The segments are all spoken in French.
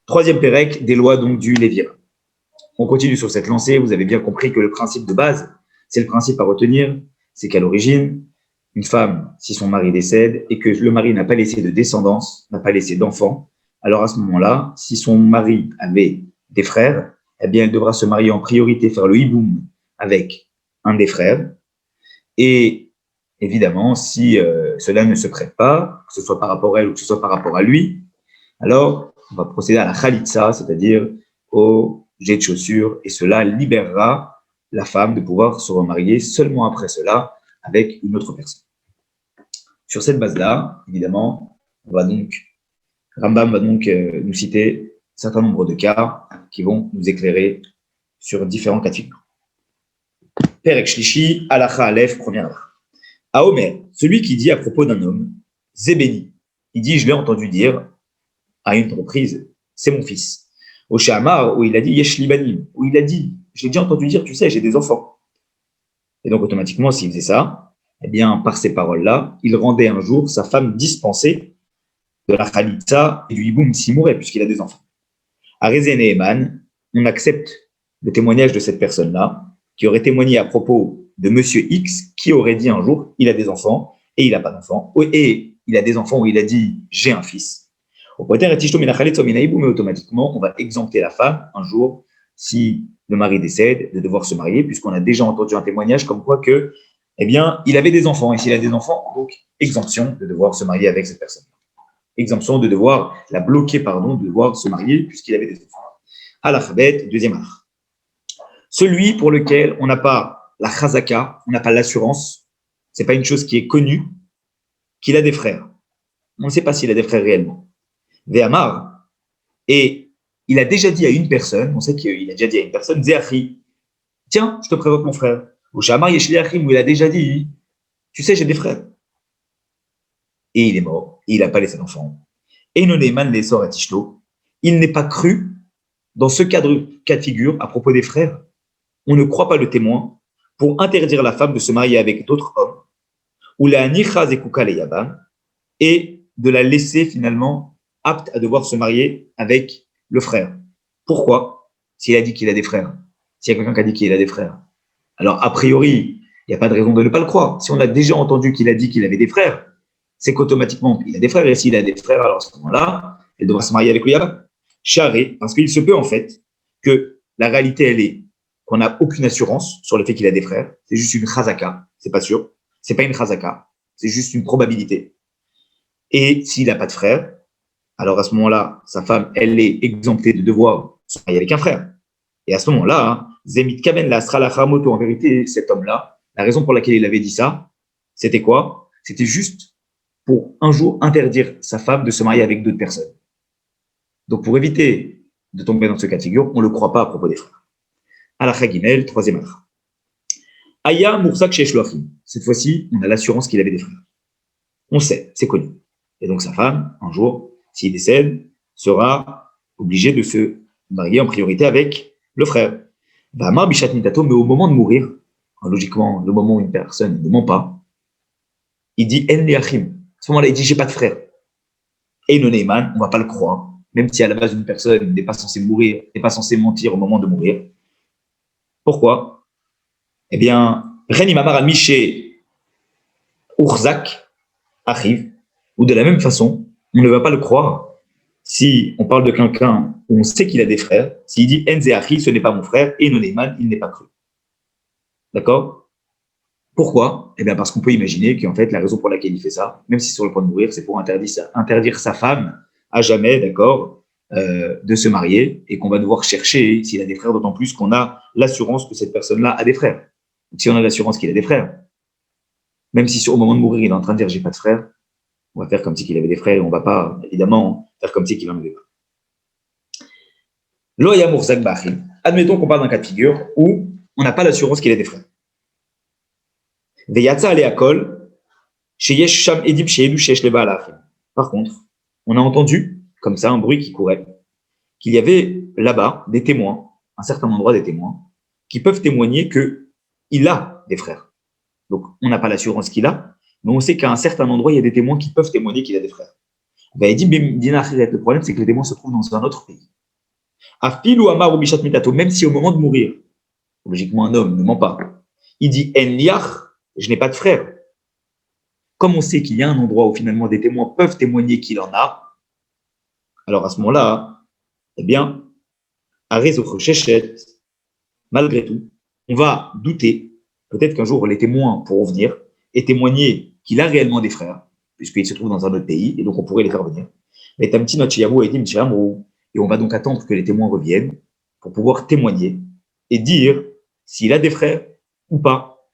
Troisième pérec, des lois donc du Léviathan. On continue sur cette lancée. Vous avez bien compris que le principe de base, c'est le principe à retenir, c'est qu'à l'origine, une femme, si son mari décède et que le mari n'a pas laissé de descendance, n'a pas laissé d'enfants, alors à ce moment-là, si son mari avait des frères, eh bien, elle devra se marier en priorité, faire le hiboum avec un des frères. Et évidemment, si cela ne se prête pas, que ce soit par rapport à elle ou que ce soit par rapport à lui, alors on va procéder à la khalitsa, c'est-à-dire au jet de chaussures, et cela libérera la femme de pouvoir se remarier seulement après cela avec une autre personne. Sur cette base-là, évidemment, Rambam va donc nous citer un certain nombre de cas qui vont nous éclairer sur différents cas de figure. Perek Shlishi, Halacha Aleph, première halacha. Aomer, celui qui dit à propos d'un homme, Zébéni, il dit, je l'ai entendu dire à une reprise, c'est mon fils. Au Shamar, où il a dit Yesh Libanim, où il a dit, j'ai déjà entendu dire, tu sais, j'ai des enfants. Et donc, automatiquement, s'il faisait ça, eh bien, par ces paroles-là, il rendait un jour sa femme dispensée de la Khalitsa et du Hiboum s'il mourait, puisqu'il a des enfants. À Rezé et Eman, on accepte le témoignage de cette personne-là, qui aurait témoigné à propos de Monsieur X, qui aurait dit un jour, il a des enfants, et il n'a pas d'enfants, et il a des enfants où il a dit, j'ai un fils. Mais automatiquement, on va exempter la femme un jour, si le mari décède, de devoir se marier, puisqu'on a déjà entendu un témoignage comme quoi que, eh bien, il avait des enfants, et s'il a des enfants, donc exemption de devoir se marier avec cette personne. Exemption de devoir la bloquer, de devoir se marier, puisqu'il avait des enfants. Al-Akhabet, deuxième art. Celui pour lequel on n'a pas la chazaka, on n'a pas l'assurance, c'est pas une chose qui est connue, qu'il a des frères. On ne sait pas s'il a des frères réellement. Ve'amar, et il a déjà dit à une personne, on sait qu'il a déjà dit à une personne, Zéachi, tiens, je te présente mon frère. Ou Shamar Yeshli Achim, où il a déjà dit, tu sais, j'ai des frères. Et il est mort, et il n'a pas laissé d'enfant. Et Nonéman les sort à Tishlo, il n'est pas cru dans ce cas de figure à propos des frères. On ne croit pas le témoin pour interdire la femme de se marier avec d'autres hommes, ou la nichaz et kuka le yabam, et de la laisser finalement apte à devoir se marier avec le frère. Pourquoi? S'il a dit qu'il a des frères, s'il y a quelqu'un qui a dit qu'il a des frères, alors a priori, il n'y a pas de raison de ne pas le croire. Si on a déjà entendu qu'il a dit qu'il avait des frères, c'est qu'automatiquement, il a des frères, et s'il a des frères, alors à ce moment-là, elle devra se marier avec le yabam. Charé, parce qu'il se peut en fait que la réalité, elle est qu'on n'a aucune assurance sur le fait qu'il a des frères. C'est juste une chazaka, c'est pas sûr. C'est pas une chazaka, c'est juste une probabilité. Et s'il n'a pas de frère, alors à ce moment-là, sa femme, elle est exemptée de devoir se marier avec un frère. Et à ce moment-là, Zemit Kamen la Sralacha Moto, en vérité, cet homme-là, la raison pour laquelle il avait dit ça, c'était quoi? C'était juste pour un jour interdire sa femme de se marier avec d'autres personnes. Donc pour éviter de tomber dans ce cas de figure, on ne le croit pas à propos des frères. Alacha Gimel, troisième alacha. Aya Moursak Sheshloachim. Cette fois-ci, on a l'assurance qu'il avait des frères. On sait, c'est connu. Et donc sa femme, un jour, s'il décède, sera obligée de se marier en priorité avec le frère. Vamar Bishat Nitato, mais au moment de mourir, logiquement, le moment où une personne ne ment pas, il dit En Leachim. À ce moment-là, il dit j'ai pas de frère. Et le Neyman, on ne va pas le croire, même si à la base une personne n'est pas censée mourir, n'est pas censée mentir au moment de mourir. Pourquoi? Eh bien, Ren Imamar a Miché Urzak arrive, ou de la même façon, on ne va pas le croire si on parle de quelqu'un où on sait qu'il a des frères, s'il dit Enzeachi, ce n'est pas mon frère, et Nonéman, il n'est pas cru. D'accord? Pourquoi? Eh bien, parce qu'on peut imaginer qu'en fait, la raison pour laquelle il fait ça, même si sur le point de mourir, c'est pour interdire sa femme à jamais, d'accord, de se marier, et qu'on va devoir chercher s'il a des frères, d'autant plus qu'on a l'assurance que cette personne-là a des frères. Donc, si on a l'assurance qu'il a des frères, même si au moment de mourir, il est en train de dire j'ai pas de frères, on va faire comme si qu'il avait des frères, et on va pas, évidemment, faire comme si qu'il en avait pas. Loya Mourzak Bachi. Admettons qu'on parle d'un cas de figure où on n'a pas l'assurance qu'il a des frères. Veyatsa Aleakol, Sheyesh Sham Edib Sheelu Sheyesh Leba Alachim. Par contre, on a entendu, comme ça, un bruit qui courait, qu'il y avait là-bas des témoins, un certain endroit des témoins, qui peuvent témoigner qu'il a des frères. Donc, on n'a pas l'assurance qu'il a, mais on sait qu'à un certain endroit, il y a des témoins qui peuvent témoigner qu'il a des frères. Le problème, c'est que les témoins se trouvent dans un autre pays. Afil ou amar ou bishat mitato, même si au moment de mourir, logiquement un homme ne ment pas, il dit en liach, je n'ai pas de frère. Comme on sait qu'il y a un endroit où finalement des témoins peuvent témoigner qu'il en a, alors à ce moment-là, eh bien, malgré tout, on va douter, peut-être qu'un jour les témoins pourront venir et témoigner qu'il a réellement des frères, puisqu'il se trouve dans un autre pays, et donc on pourrait les faire venir. Mais Tamti Nochiyamu et Dimchiamu, et on va donc attendre que les témoins reviennent pour pouvoir témoigner et dire s'il a des frères ou pas.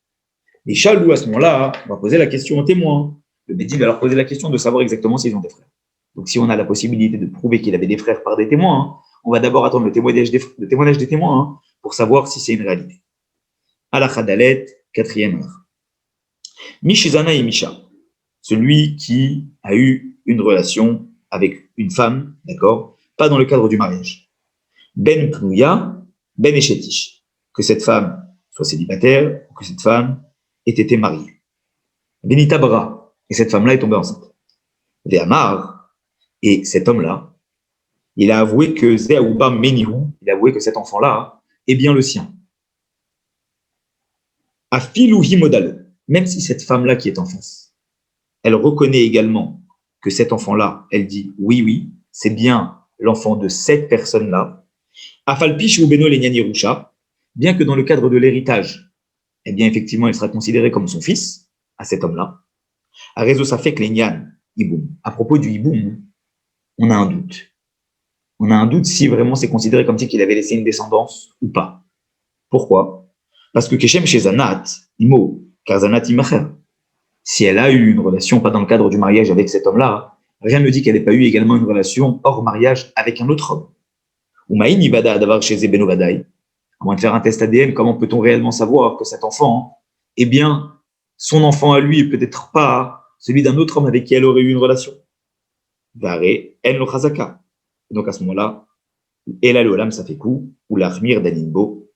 Et Chalou, à ce moment-là, on va poser la question aux témoins. Le Bédine va leur poser la question de savoir exactement s'ils ont des frères. Donc, si on a la possibilité de prouver qu'il avait des frères par des témoins, hein, on va d'abord attendre le témoignage des témoins hein, pour savoir si c'est une réalité. Al-Khadalet, quatrième heure. Mishizana et Misha, celui qui a eu une relation avec une femme, d'accord, pas dans le cadre du mariage. Ben Plouya, Ben Eshetish, que cette femme soit célibataire, ou que cette femme ait été mariée. Benita Bra, et cette femme-là est tombée enceinte. Ve'amar, et cet homme-là, il a avoué que Zéaouba Menihu, il a avoué que cet enfant-là est bien le sien. Afilouhi Modalo, même si cette femme-là qui est en face, elle reconnaît également que cet enfant-là, elle dit oui, oui, c'est bien l'enfant de cette personne-là. Afalpish ou Beno Lenyani Rusha, bien que dans le cadre de l'héritage, eh bien effectivement, il sera considéré comme son fils à cet homme-là. À réseau ça fait que Lenyan, Iboum. À propos du Iboum, on a un doute. On a un doute si vraiment c'est considéré comme si qu'il avait laissé une descendance ou pas. Pourquoi? Parce que Keshem chez Zanat, Imo, car Zanat Imacher, si elle a eu une relation, pas dans le cadre du mariage avec cet homme-là, rien ne dit qu'elle n'ait pas eu également une relation hors mariage avec un autre homme. Ou Maïn Ibada d'avoir chez Zebeno Badaï. À moins de faire un test ADN, comment peut-on réellement savoir que cet enfant, eh bien, son enfant à lui est peut-être pas celui d'un autre homme avec qui elle aurait eu une relation? Varé, en lo chazaka. Donc à ce moment-là, et là le olam ça fait coup, ou l'armir d'animbo,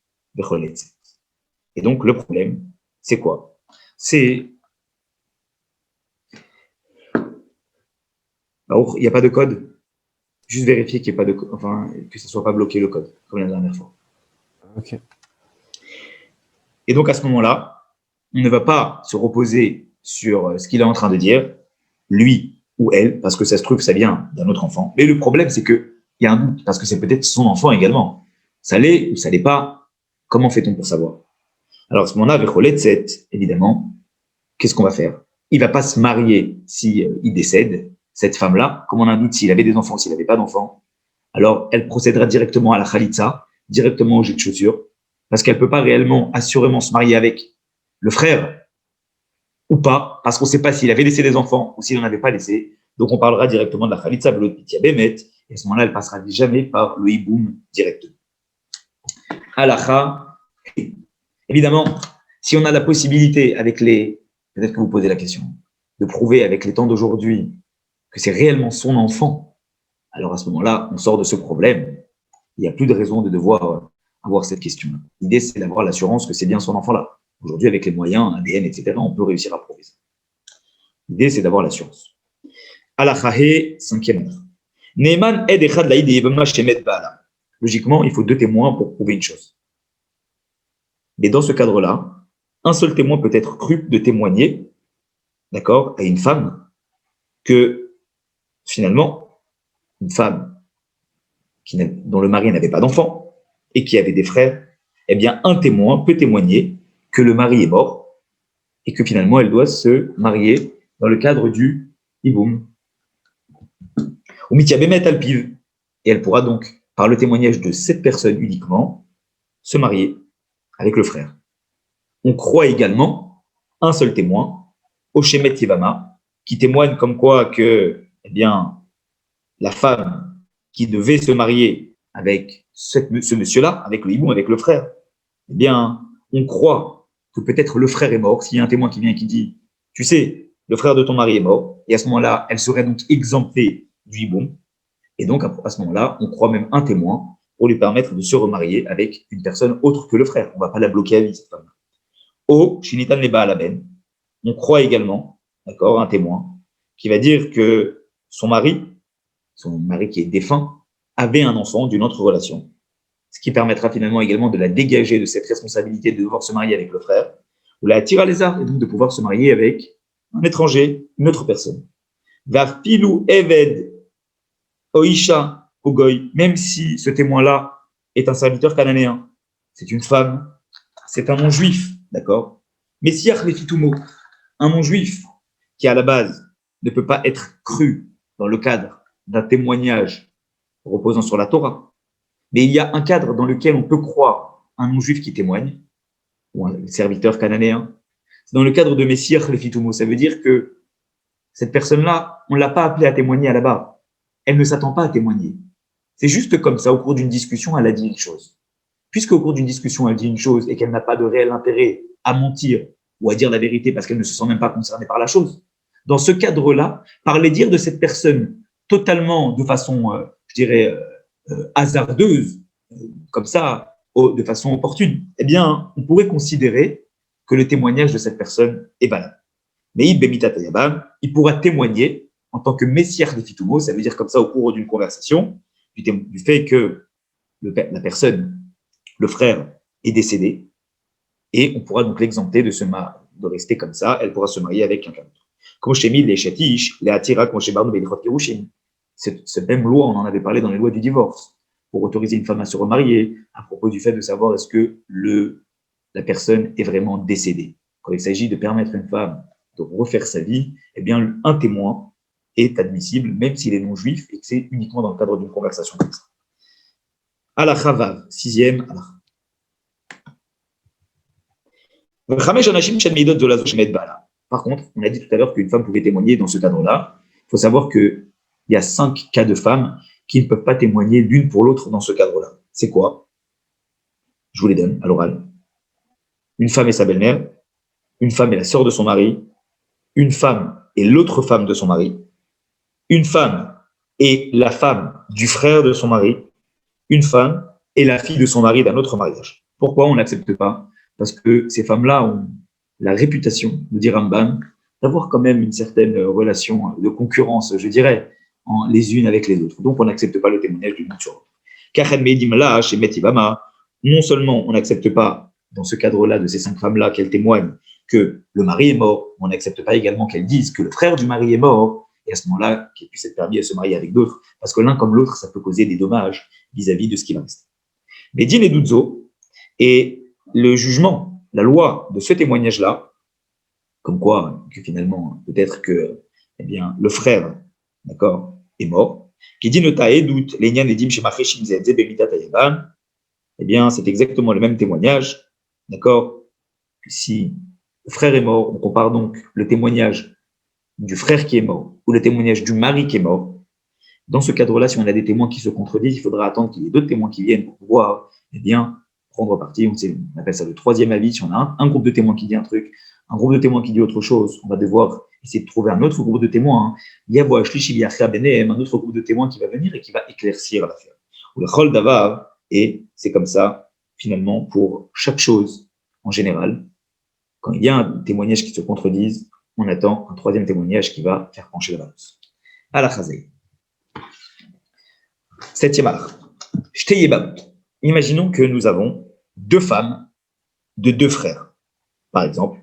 et donc le problème, c'est quoi? C'est il n'y a pas de code. Juste vérifier qu'il n'y ait pas de code, enfin que ça ne soit pas bloqué le code, comme la dernière fois. Ok. Et donc à ce moment-là, on ne va pas se reposer sur ce qu'il est en train de dire, lui ou elle, parce que ça se trouve, ça vient d'un autre enfant. Mais le problème, c'est qu'il y a un doute, parce que c'est peut-être son enfant également. Ça l'est ou ça l'est pas. Comment fait-on pour savoir? Alors à ce moment-là, avec Roletset, évidemment, qu'est-ce qu'on va faire? Il ne va pas se marier s'il décède, cette femme-là. Comme on a un doute s'il avait des enfants, s'il n'avait pas d'enfants, alors elle procédera directement à la khalitza, directement au jet de chaussures, parce qu'elle ne peut pas réellement, assurément se marier avec le frère ou pas, parce qu'on ne sait pas s'il avait laissé des enfants ou s'il n'en avait pas laissé. Donc on parlera directement de la khalitza, de l'autre pitia bémet, et à ce moment-là, elle passera jamais par le hiboum directement. Halakha, évidemment, si on a la possibilité avec les, peut-être que vous posez la question, de prouver avec les temps d'aujourd'hui que c'est réellement son enfant, alors à ce moment-là, on sort de ce problème. Il n'y a plus de raison de devoir avoir cette question-là. L'idée, c'est d'avoir l'assurance que c'est bien son enfant-là. Aujourd'hui, avec les moyens, ADN, etc., on peut réussir à prouver ça. L'idée, c'est d'avoir l'assurance. Alachahe, cinquième heure. Neyman ed echad laïd yevamna shemet ba'ala. Logiquement, il faut deux témoins pour prouver une chose. Mais dans ce cadre-là, un seul témoin peut être cru de témoigner, d'accord, à une femme, que finalement, une femme dont le mari n'avait pas d'enfant et qui avait des frères, eh bien, un témoin peut témoigner que le mari est mort et que finalement, elle doit se marier dans le cadre du hiboum. Ou mitiabemet alpiv. Et elle pourra donc, par le témoignage de cette personne uniquement, se marier avec le frère. On croit également un seul témoin, Oshemet Yevama, qui témoigne comme quoi que, eh bien, la femme qui devait se marier avec ce monsieur-là, avec le hiboum, avec le frère, eh bien, on croit que peut-être le frère est mort. S'il y a un témoin qui vient et qui dit, tu sais, le frère de ton mari est mort, et à ce moment-là, elle serait donc exemptée du hiboum. Et donc, à ce moment-là, on croit même un témoin pour lui permettre de se remarier avec une personne autre que le frère. On ne va pas la bloquer à vie, cette femme. Au Shinitan Leba Alaben, on croit également, d'accord, un témoin qui va dire que son mari qui est défunt, avait un enfant d'une autre relation, ce qui permettra finalement également de la dégager de cette responsabilité de devoir se marier avec le frère, ou la tire à les arts, et donc de pouvoir se marier avec un étranger, une autre personne. Va filou eved oisha ogoy, même si ce témoin-là est un serviteur cananéen, c'est une femme, c'est un non-juif, d'accord? Messiach lefitumo, un non-juif qui à la base ne peut pas être cru dans le cadre d'un témoignage reposant sur la Torah. Mais il y a un cadre dans lequel on peut croire un non-juif qui témoigne, ou un serviteur cananéen. C'est dans le cadre de Messiach lefitumo. Ça veut dire que cette personne-là, on ne l'a pas appelée à témoigner à la base. Elle ne s'attend pas à témoigner. C'est juste comme ça, au cours d'une discussion, elle a dit une chose. Puisqu'au cours d'une discussion, elle dit une chose et qu'elle n'a pas de réel intérêt à mentir ou à dire la vérité parce qu'elle ne se sent même pas concernée par la chose, dans ce cadre-là, par les dires de cette personne totalement de façon, je dirais, hasardeuse, comme ça, de façon opportune, eh bien, on pourrait considérer que le témoignage de cette personne est valable. Mais il pourra témoigner en tant que messiach des fitumo, ça veut dire comme ça au cours d'une conversation, du fait que la personne, le frère, est décédé, et on pourra donc l'exempter de rester comme ça, elle pourra se marier avec quelqu'un d'autre. Cette même loi, on en avait parlé dans les lois du divorce, pour autoriser une femme à se remarier, à propos du fait de savoir est-ce que la personne est vraiment décédée. Quand il s'agit de permettre à une femme de refaire sa vie, eh bien, un témoin est admissible, même s'il est non-juif, et que c'est uniquement dans le cadre d'une conversation comme ça. Halakha Vav, 6e halakha. Par contre, on a dit tout à l'heure qu'une femme pouvait témoigner dans ce cadre-là. Il faut savoir qu'il y a 5 cas de femmes qui ne peuvent pas témoigner l'une pour l'autre dans ce cadre-là. C'est quoi? Je vous les donne à l'oral. Une femme et sa belle-mère, une femme et la sœur de son mari, une femme et l'autre femme de son mari, une femme et la femme du frère de son mari, une femme et la fille de son mari d'un autre mariage. Pourquoi on n'accepte pas? Parce que ces femmes-là ont la réputation, nous dit Rambam, d'avoir quand même une certaine relation de concurrence, je dirais, les unes avec les autres. Donc on n'accepte pas le témoignage d'une autre sur l'autre. Chez Metivama, non seulement on n'accepte pas, dans ce cadre-là de ces 5 femmes-là, qu'elles témoignent que le mari est mort, on n'accepte pas également qu'elles disent que le frère du mari est mort, et à ce moment-là, qu'il puisse être permis de se marier avec d'autres, parce que l'un comme l'autre, ça peut causer des dommages vis-à-vis de ce qui va rester. Mais Din et Doudzo, et le jugement, la loi de ce témoignage-là, comme quoi, que finalement, peut-être que, eh bien, le frère, d'accord, est mort, qui dit nota edut, lenyan edim shemaché shimzedze bemita tayaban, eh bien, c'est exactement le même témoignage, d'accord. Si le frère est mort, on compare donc le témoignage du frère qui est mort ou le témoignage du mari qui est mort. Dans ce cadre-là, si on a des témoins qui se contredisent, il faudra attendre qu'il y ait d'autres témoins qui viennent pour pouvoir, eh bien, prendre parti. On appelle ça le 3e avis. Si on a un groupe de témoins qui dit un truc, un groupe de témoins qui dit autre chose, on va devoir essayer de trouver un autre groupe de témoins. Il y a un autre groupe de témoins qui va venir et qui va éclaircir l'affaire. Ou le chol davar, et c'est comme ça, finalement, pour chaque chose en général. Quand il y a un témoignage qui se contredise, on attend un 3e témoignage qui va faire pencher la balance. À la chazay. 7e halakha. Imaginons que nous avons 2 femmes de 2 frères. Par exemple,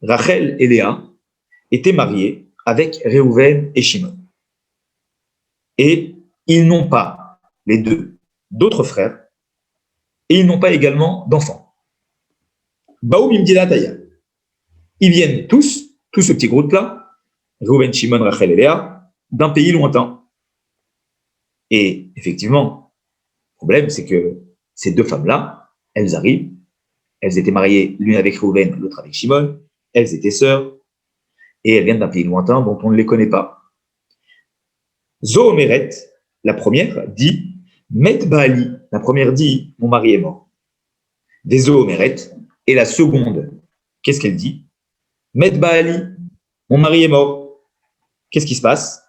Rachel et Léa étaient mariées avec Réhouven et Shimon. Et ils n'ont pas, les deux, d'autres frères, et ils n'ont pas également d'enfants. Baoum Imdina Taya. Ils viennent tous, tout ce petit groupe-là, Réhouven, Shimon, Rachel et Léa, d'un pays lointain. Et effectivement, le problème, c'est que ces 2 femmes-là, elles arrivent, elles étaient mariées l'une avec Réhouven, l'autre avec Shimon, elles étaient sœurs, et elles viennent d'un pays lointain dont on ne les connaît pas. Zoomeret, la première, dit Met Baali, la première dit mon mari est mort. Des Zoomeret, et la seconde, qu'est-ce qu'elle dit? Met Baali, mon mari est mort. Qu'est-ce qui se passe?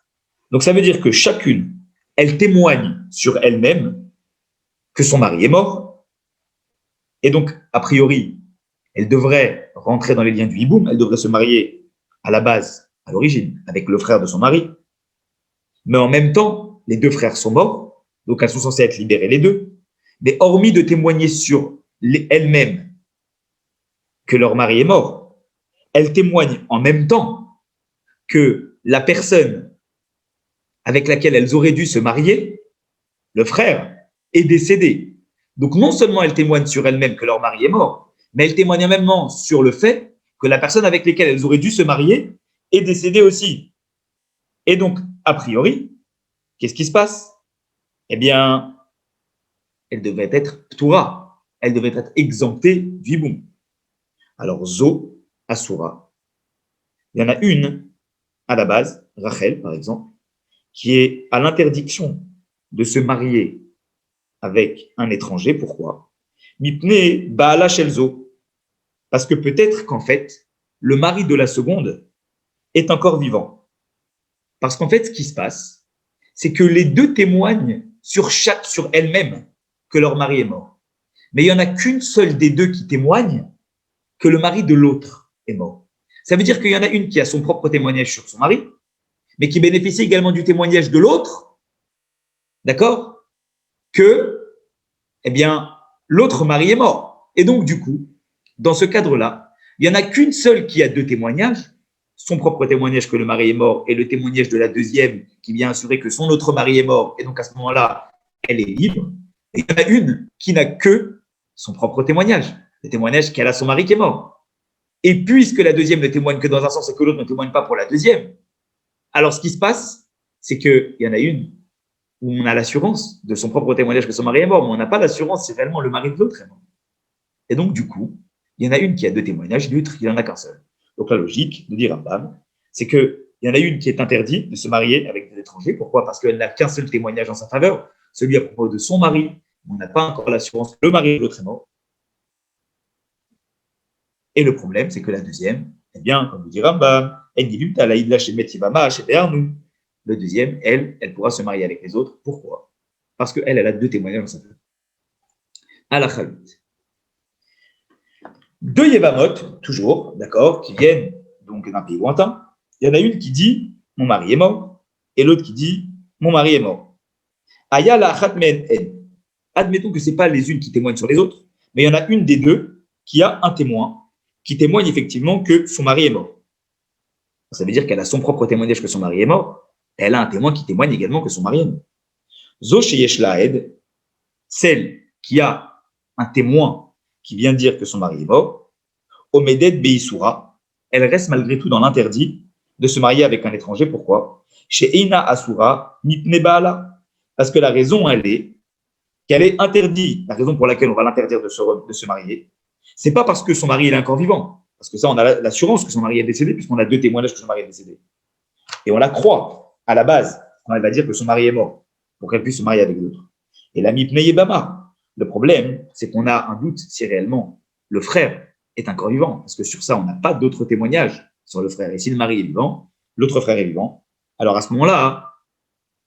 Donc ça veut dire que chacune, elle témoigne sur elle-même que son mari est mort, et donc, a priori, elle devrait rentrer dans les liens du hiboum, elle devrait se marier à la base, à l'origine, avec le frère de son mari, mais en même temps, les 2 frères sont morts, Donc, elles sont censées être libérées les deux. Mais hormis de témoigner sur elles-mêmes que leur mari est mort, elles témoignent en même temps que la personne avec laquelle elles auraient dû se marier, le frère, est décédé. Donc, non seulement elles témoignent sur elles-mêmes que leur mari est mort, mais elles témoignent même sur le fait que la personne avec laquelle elles auraient dû se marier est décédée aussi. Et donc, a priori, qu'est-ce qui se passe? Eh bien, elle devrait être ptoura, elle devrait être exemptée du hiboum. Alors, Zo, Asura, il y en a une à la base, Rachel par exemple, qui est à l'interdiction de se marier avec un étranger. Pourquoi? Mipne Baala Shelzo. Parce que peut-être qu'en fait, le mari de la seconde est encore vivant. Parce qu'en fait, ce qui se passe, c'est que les deux témoignent sur elles-mêmes que leur mari est mort. Mais il n'y en a qu'une seule des deux qui témoigne que le mari de l'autre est mort. Ça veut dire qu'il y en a une qui a son propre témoignage sur son mari, mais qui bénéficie également du témoignage de l'autre, d'accord? Que, eh bien, l'autre mari est mort. Et donc, du coup, dans ce cadre-là, il n'y en a qu'une seule qui a deux témoignages, son propre témoignage que le mari est mort et le témoignage de la deuxième qui vient assurer que son autre mari est mort. Et donc, à ce moment-là, elle est libre. Et il y en a une qui n'a que son propre témoignage, le témoignage qu'elle a son mari qui est mort. Et puisque la deuxième ne témoigne que dans un sens et que l'autre ne témoigne pas pour la deuxième, alors ce qui se passe, c'est qu'il y en a une où on a l'assurance de son propre témoignage que son mari est mort, mais on n'a pas l'assurance si réellement le mari de l'autre est mort. Et donc, du coup, il y en a une qui a deux témoignages, l'autre, il n'en a qu'un seul. Donc, la logique de dire Rambam, c'est qu'il y en a une qui est interdite de se marier avec des étrangers. Pourquoi? Parce qu'elle n'a qu'un seul témoignage en sa faveur, celui à propos de son mari. On n'a pas encore l'assurance que le mari de l'autre est mort. Et le problème, c'est que la deuxième, eh bien, comme vous dit Rambam, le deuxième, elle pourra se marier avec les autres. Pourquoi? Parce qu'elle, elle a deux témoignages dans sa faveur. À la Khalit. Deux Yevamot, toujours, d'accord, qui viennent donc d'un pays lointain. Il y en a une qui dit mon mari est mort, et l'autre qui dit mon mari est mort. Aya la Khatmen en. Admettons que ce n'est pas les unes qui témoignent sur les autres, mais il y en a une des deux qui a un témoin qui témoigne effectivement que son mari est mort. Ça veut dire qu'elle a son propre témoignage que son mari est mort, elle a un témoin qui témoigne également que son mari est mort. Zo sheyesh laed, celle qui a un témoin qui vient dire que son mari est mort, Omedet Beisoura, elle reste malgré tout dans l'interdit de se marier avec un étranger. Pourquoi? Chez Eina Asura, Mipne Baala. Parce que la raison, elle est qu'elle est interdite. La raison pour laquelle on va l'interdire de se marier, c'est pas parce que son mari est encore vivant. Parce que ça, on a l'assurance que son mari est décédé, puisqu'on a deux témoignages que son mari est décédé. Et on la croit à la base quand elle va dire que son mari est mort, pour qu'elle puisse se marier avec l'autre. Et la Mipne Yebama. Le problème, c'est qu'on a un doute si réellement le frère est encore vivant, parce que sur ça, on n'a pas d'autres témoignages sur le frère. Et si le mari est vivant, l'autre frère est vivant, alors à ce moment-là,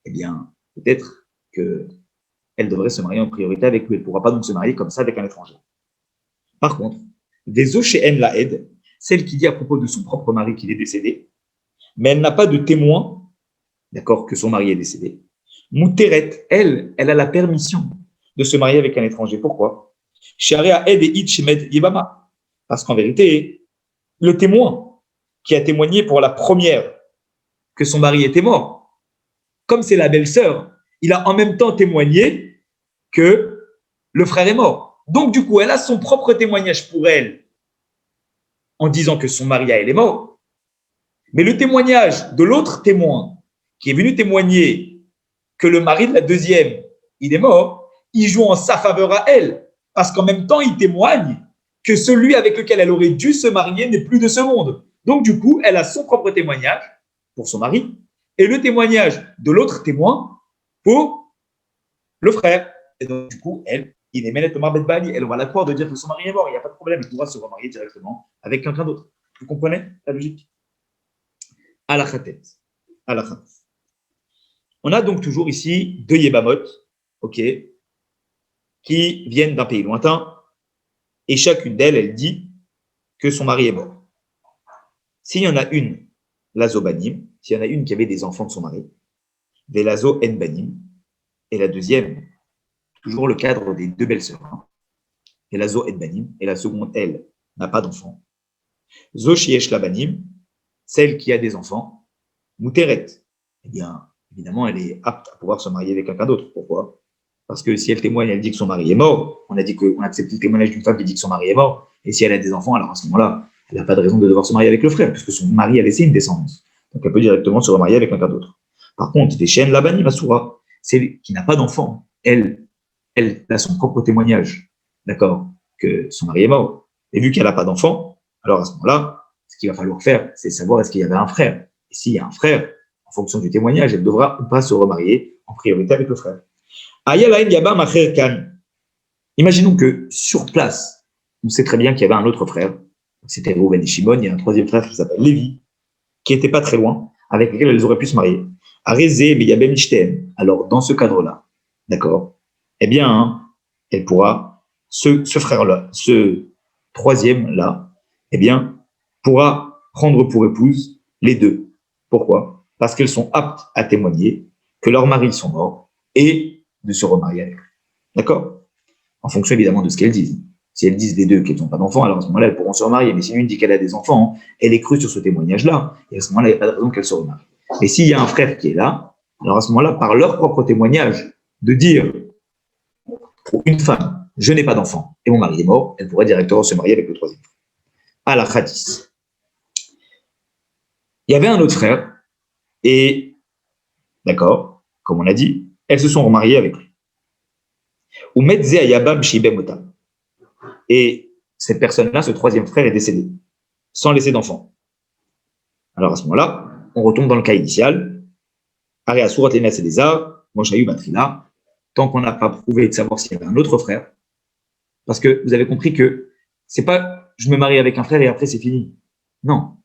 eh bien, peut-être qu'elle devrait se marier en priorité avec lui. Elle ne pourra pas donc se marier comme ça avec un étranger. Par contre, des Ochéen la aide, celle qui dit à propos de son propre mari qu'il est décédé, mais elle n'a pas de témoin, d'accord, que son mari est décédé. Mouteret, elle a la permission de se marier avec un étranger. Pourquoi? Parce qu'en vérité, le témoin qui a témoigné pour la première que son mari était mort, comme c'est la belle-sœur, il a en même temps témoigné que le frère est mort. Donc, du coup, elle a son propre témoignage pour elle en disant que son mari à elle est mort. Mais le témoignage de l'autre témoin qui est venu témoigner que le mari de la deuxième, il est mort, il joue en sa faveur à elle. Parce qu'en même temps, il témoigne que celui avec lequel elle aurait dû se marier n'est plus de ce monde. Donc, du coup, elle a son propre témoignage pour son mari et le témoignage de l'autre témoin pour le frère. Et donc, du coup, elle va la croire de dire que son mari est mort. Il n'y a pas de problème. Elle pourra se remarier directement avec quelqu'un d'autre. Vous comprenez la logique? À la khatet. À la khatet. On a donc toujours ici deux Yébamot, ok, qui viennent d'un pays lointain, et chacune d'elles, elle dit que son mari est mort. S'il y en a une, l'Azo Banim, s'il y en a une qui avait des enfants de son mari, des Lazo En Banim, Et la deuxième, toujours le cadre des deux belles sœurs. Hein. Et la Zo et Banim. Et la seconde, elle, n'a pas d'enfant. Zo Shiesh la Banim, celle qui a des enfants, Mouteret. Eh bien, évidemment, elle est apte à pouvoir se marier avec quelqu'un d'autre. Pourquoi? Parce que si elle témoigne, elle dit que son mari est mort. On a dit qu'on accepte le témoignage d'une femme qui dit que son mari est mort. Et si elle a des enfants, alors à ce moment-là, elle n'a pas de raison de devoir se marier avec le frère, puisque son mari a laissé une descendance. Donc elle peut directement se remarier avec quelqu'un d'autre. Par contre, des chaînes Labani Massoura, celle qui n'a pas d'enfant, elle a son propre témoignage, d'accord, que son mari est mort. Et vu qu'elle n'a pas d'enfant, alors à ce moment-là, ce qu'il va falloir faire, c'est savoir est-ce qu'il y avait un frère. Et s'il y a un frère, en fonction du témoignage, elle devra ou pas se remarier en priorité avec le frère. Imaginons que sur place, on sait très bien qu'il y avait un autre frère, c'était Reuven et Shimon, il y a un troisième frère qui s'appelle Lévi, qui n'était pas très loin, avec lequel elles auraient pu se marier. Arézé, Beyabem, Ishtem. Alors, dans ce cadre-là, d'accord, eh bien, hein, elle pourra, ce frère-là, ce troisième-là, eh bien, pourra prendre pour épouse les deux. Pourquoi? Parce qu'elles sont aptes à témoigner que leurs maris sont morts et de se remarier avec eux. D'accord? En fonction évidemment de ce qu'elles disent. Si elles disent les deux qu'elles n'ont pas d'enfants, alors à ce moment-là, elles pourront se remarier. Mais si l'une dit qu'elle a des enfants, elle est crue sur ce témoignage-là. Et à ce moment-là, il n'y a pas de raison qu'elle se remarie. Mais s'il y a un frère qui est là, alors à ce moment-là, par leur propre témoignage, de dire pour une femme, je n'ai pas d'enfant et mon mari est mort, elle pourrait directement se marier avec le troisième frère. À la Khadis. Il y avait un autre frère et, d'accord, comme on a dit, elles se sont remariées avec lui. Ou Metze Ayabam Shibemota. Et cette personne-là, ce troisième frère, est décédé, sans laisser d'enfant. Alors à ce moment-là, on retombe dans le cas initial. Aré Asurat Lena Sedeza, Moshayu Batrina, tant qu'on n'a pas prouvé de savoir s'il y avait un autre frère. Parce que vous avez compris que c'est pas je me marie avec un frère et après c'est fini. Non.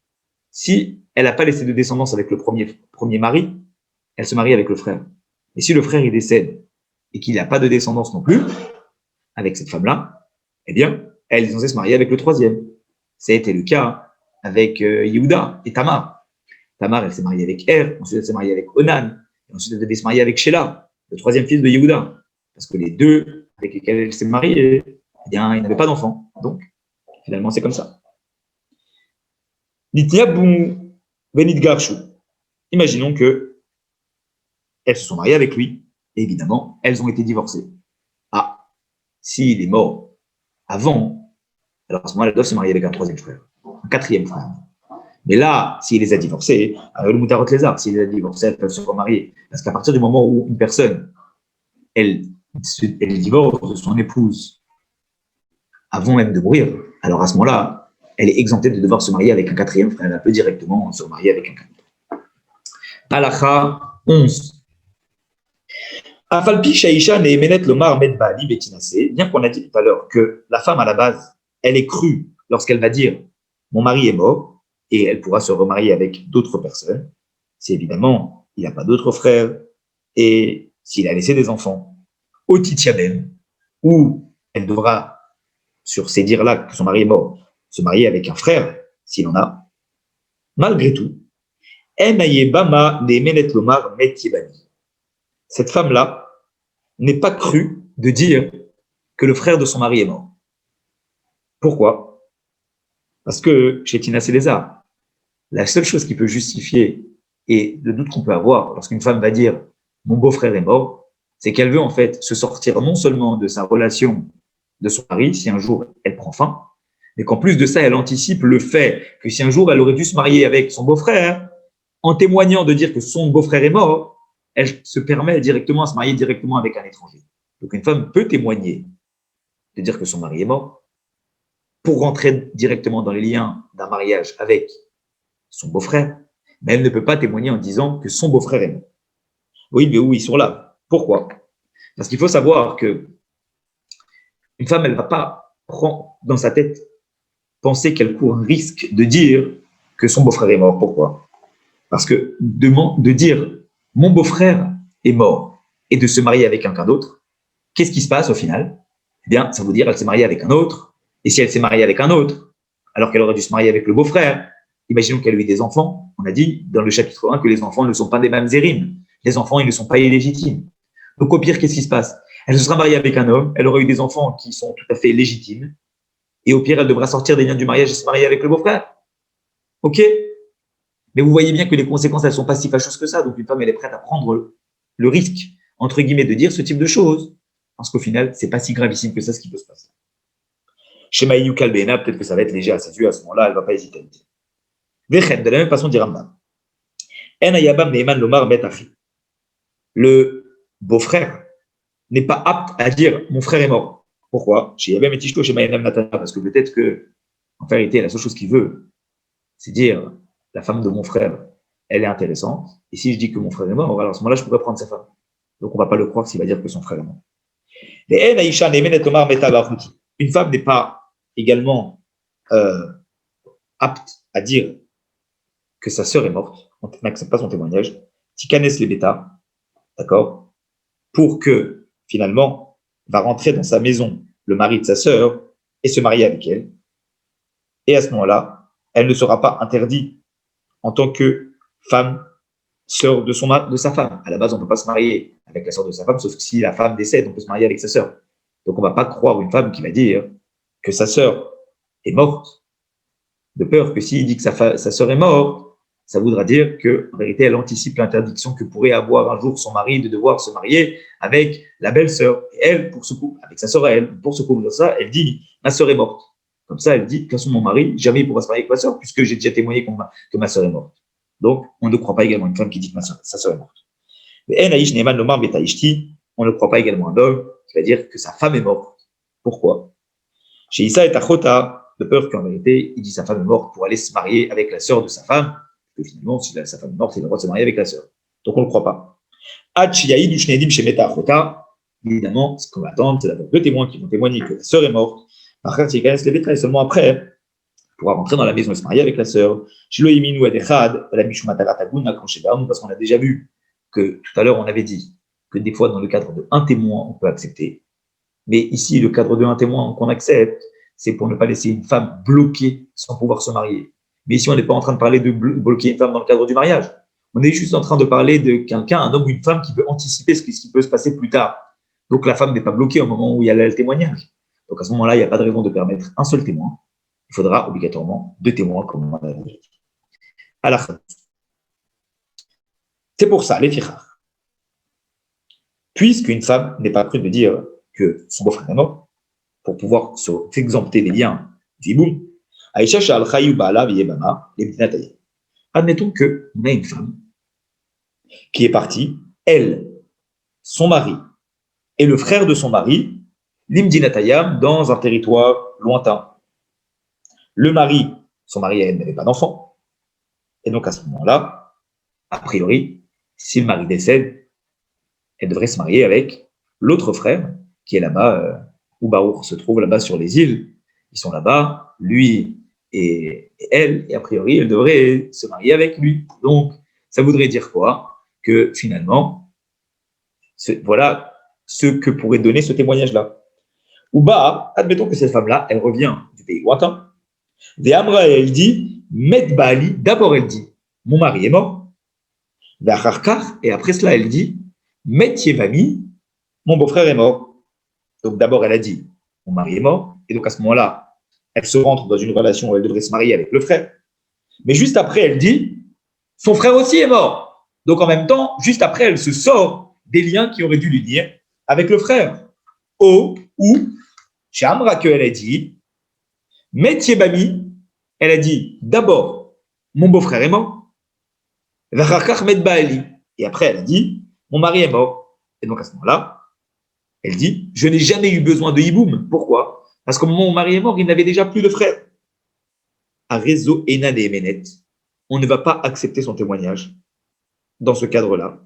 Si elle n'a pas laissé de descendance avec le premier mari, elle se marie avec le frère. Et si le frère il décède et qu'il n'a pas de descendance non plus avec cette femme-là, eh bien, elle est censée se marier avec le troisième. Ça a été le cas avec Yehuda et Tamar. Tamar, elle s'est mariée avec Er, ensuite elle s'est mariée avec Onan, et ensuite elle devait se marier avec Sheila, le troisième fils de Yehuda. Parce que les deux avec lesquels elle s'est mariée, eh bien, ils n'avaient pas d'enfants. Donc, finalement, c'est comme ça. Imaginons que elles se sont mariées avec lui, et évidemment, elles ont été divorcées. Ah, s'il est mort avant, alors à ce moment-là, elles doivent se marier avec un troisième frère, un quatrième frère. Mais là, s'il les a divorcés, le Moutarot les a, s'il les a divorcés, elles peuvent se remarier. Parce qu'à partir du moment où une personne, elle divorce de son épouse avant même de mourir, alors à ce moment-là, elle est exemptée de devoir se marier avec un quatrième frère. Elle peut directement se marier avec un quatrième. Halakha 11. Bien qu'on a dit tout à l'heure que la femme, à la base, elle est crue lorsqu'elle va dire « mon mari est mort » et elle pourra se remarier avec d'autres personnes. Si évidemment, il n'a pas d'autres frères et s'il a laissé des enfants. Au Titiabem, où elle devra, sur ces dires-là que son mari est mort, se marier avec un frère, s'il en a. Malgré tout, cette femme-là n'est pas crue de dire que le frère de son mari est mort. Pourquoi? Parce que chez Tina Célésar, la seule chose qui peut justifier et le doute qu'on peut avoir lorsqu'une femme va dire « mon beau-frère est mort », c'est qu'elle veut en fait se sortir non seulement de sa relation de son mari, si un jour elle prend fin, mais qu'en plus de ça, elle anticipe le fait que si un jour elle aurait dû se marier avec son beau-frère, en témoignant de dire que son beau-frère est mort, elle se permet directement à se marier directement avec un étranger. Donc une femme peut témoigner de dire que son mari est mort pour rentrer directement dans les liens d'un mariage avec son beau-frère, mais elle ne peut pas témoigner en disant que son beau-frère est mort. Oui, mais où ils sont là. Pourquoi? Parce qu'il faut savoir que une femme, elle ne va pas prendre dans sa tête penser qu'elle court un risque de dire que son beau-frère est mort. Pourquoi? Parce que de dire mon beau-frère est mort et de se marier avec quelqu'un d'autre, qu'est-ce qui se passe au final? Eh bien, ça veut dire qu'elle s'est mariée avec un autre. Et si elle s'est mariée avec un autre, alors qu'elle aurait dû se marier avec le beau-frère, imaginons qu'elle a eu des enfants. On a dit dans le chapitre 1 que les enfants ne sont pas des mamzerim. Les enfants, ils ne sont pas illégitimes. Donc au pire, qu'est-ce qui se passe? Elle se sera mariée avec un homme, elle aura eu des enfants qui sont tout à fait légitimes, et au pire, elle devra sortir des liens du mariage et se marier avec le beau-frère. Ok? Mais vous voyez bien que les conséquences, elles ne sont pas si fâcheuses que ça. Donc une femme, elle est prête à prendre le risque, entre guillemets, de dire ce type de choses. Parce qu'au final, c'est pas si gravissime que ça, ce qui peut se passer. Chez Maïou Kalbena, peut-être que ça va être léger à ses yeux, à ce moment-là, elle ne va pas hésiter à le dire. Vechem, de la même façon, dit Rambam. En ayabam neiman lomar bet achi. Le beau-frère n'est pas apte à dire mon frère est mort. Pourquoi? Chez Yabam et Tishto, chez Maïnam Natana, parce que peut-être que, en vérité, la seule chose qu'il veut, c'est dire la femme de mon frère, elle est intéressante. Et si je dis que mon frère est mort, alors à ce moment-là, je pourrais prendre sa femme. Donc on ne va pas le croire s'il va dire que son frère est mort. Une femme n'est pas également apte à dire que sa sœur est morte, on n'accepte pas son témoignage, Tikanes les bêta, d'accord, pour que finalement va rentrer dans sa maison le mari de sa sœur et se marier avec elle. Et à ce moment-là, elle ne sera pas interdite en tant que femme, sœur de sa femme. À la base, on ne peut pas se marier avec la sœur de sa femme, sauf que si la femme décède, on peut se marier avec sa sœur. Donc on ne va pas croire une femme qui va dire que sa sœur est morte, de peur que s'il dit que sa sœur est morte, ça voudra dire qu'en vérité, elle anticipe l'interdiction que pourrait avoir un jour son mari de devoir se marier avec la belle-sœur. Et elle, pour ce coup, avec sa sœur à elle, pour se couvrir ça, elle dit ma sœur est morte. Comme ça, elle dit, de toute façon, mon mari, jamais il pourra se marier avec ma sœur, puisque j'ai déjà témoigné que ma sœur est morte. Donc, on ne croit pas également une femme qui dit que sa sœur est morte. Mais on ne croit pas également un homme qui va dire que sa femme est morte. Pourquoi? Chez Issa et Achota, de peur qu'en vérité, il dit sa femme est morte pour aller se marier avec la sœur de sa femme, que finalement, si sa femme est morte, il a le droit de se marier avec la sœur. Donc, on ne le croit pas. Évidemment, ce qu'on va attendre, c'est d'avoir deux témoins qui vont témoigner que la sœur est morte. Par contre, il reste les bétails seulement après, il pourra rentrer dans la maison et se marier avec la sœur. Parce qu'on a déjà vu que tout à l'heure, on avait dit que des fois, dans le cadre d'un témoin, on peut accepter. Mais ici, le cadre d'un témoin qu'on accepte, c'est pour ne pas laisser une femme bloquée sans pouvoir se marier. Mais ici, on n'est pas en train de parler de bloquer une femme dans le cadre du mariage. On est juste en train de parler de quelqu'un, un homme ou une femme qui peut anticiper ce qui peut se passer plus tard. Donc la femme n'est pas bloquée au moment où il y a le témoignage. Donc à ce moment-là, il n'y a pas de raison de permettre un seul témoin. Il faudra obligatoirement deux témoins, comme on a dit. C'est pour ça, les fichar. Puisqu'une femme n'est pas prête de dire que son beau-frère est mort, pour pouvoir s'exempter des liens du hiboum, admettons qu'on a une femme qui est partie, elle, son mari et le frère de son mari, l'imdinatayam, dans un territoire lointain. Le mari, son mari, elle n'avait pas d'enfant. Et donc à ce moment-là, a priori, si le mari décède, elle devrait se marier avec l'autre frère qui est là-bas, où Baruch se trouve là-bas sur les îles. Ils sont là-bas, lui et elle, et a priori, elle devrait se marier avec lui. Donc, ça voudrait dire quoi? Que finalement, voilà ce que pourrait donner ce témoignage-là. Ou bah, admettons que cette femme-là, elle revient du pays lointain. Des Amra, elle dit, Met Baali, d'abord elle dit, mon mari est mort. Et après cela, elle dit, Met Yevami, mon beau-frère est mort. Donc d'abord, elle a dit, mon mari est mort. Et donc à ce moment-là, elle se rentre dans une relation où elle devrait se marier avec le frère. Mais juste après, elle dit, son frère aussi est mort. Donc en même temps, juste après, elle se sort des liens qui auraient dû l'unir avec le frère. Ou, chez Amra, qu'elle a dit, Métier Bami, elle a dit, d'abord, mon beau-frère est mort. Et après, elle a dit, mon mari est mort. Et donc à ce moment-là, elle dit, je n'ai jamais eu besoin de hiboum. Pourquoi? Parce qu'au moment où mon mari est mort, il n'avait déjà plus de frère. À réseau Enad et Emenet, on ne va pas accepter son témoignage dans ce cadre-là.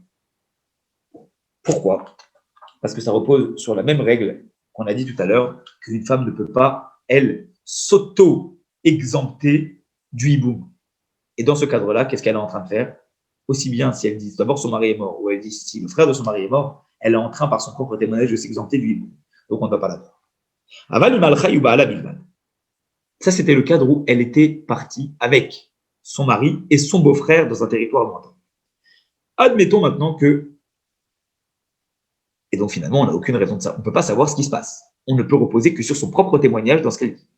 Pourquoi? Parce que ça repose sur la même règle qu'on a dit tout à l'heure, qu'une femme ne peut pas, elle, s'auto-exempter du hiboum. Et dans ce cadre-là, qu'est-ce qu'elle est en train de faire? Aussi bien si elle dit d'abord son mari est mort, ou elle dit si le frère de son mari est mort, elle est en train par son propre témoignage de s'exempter du hiboum. Donc on ne va pas la voir. Ça, c'était le cadre où elle était partie avec son mari et son beau-frère dans un territoire lointain. Admettons maintenant que Et donc, finalement, on n'a aucune raison de ça. On ne peut pas savoir ce qui se passe. On ne peut reposer que sur son propre témoignage dans ce qu'elle dit.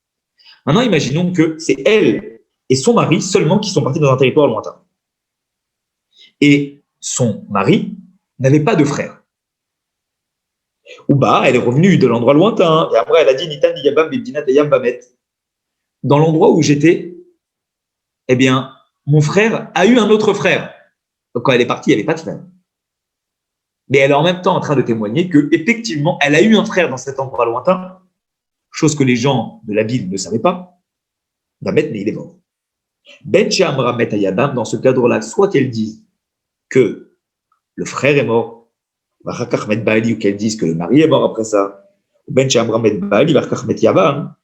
Maintenant, imaginons que c'est elle et son mari seulement qui sont partis dans un territoire lointain. Et son mari n'avait pas de frère. Ou bah, elle est revenue de l'endroit lointain, et après elle a dit Nitan Yabam Bebdinat Ayam Bamet. Dans l'endroit où j'étais, eh bien, mon frère a eu un autre frère. Donc, quand elle est partie, il n'y avait pas de frère. Mais elle est en même temps en train de témoigner que, effectivement, elle a eu un frère dans cet endroit lointain, chose que les gens de la ville ne savaient pas. Bamet, mais il est mort. Ben Shamra Met Ayabam, dans ce cadre-là, soit qu'elle dise que le frère est mort, ou qu'elle dise que le mari est mort après ça, ou Ben Shamra Met Baali, Met Yavam,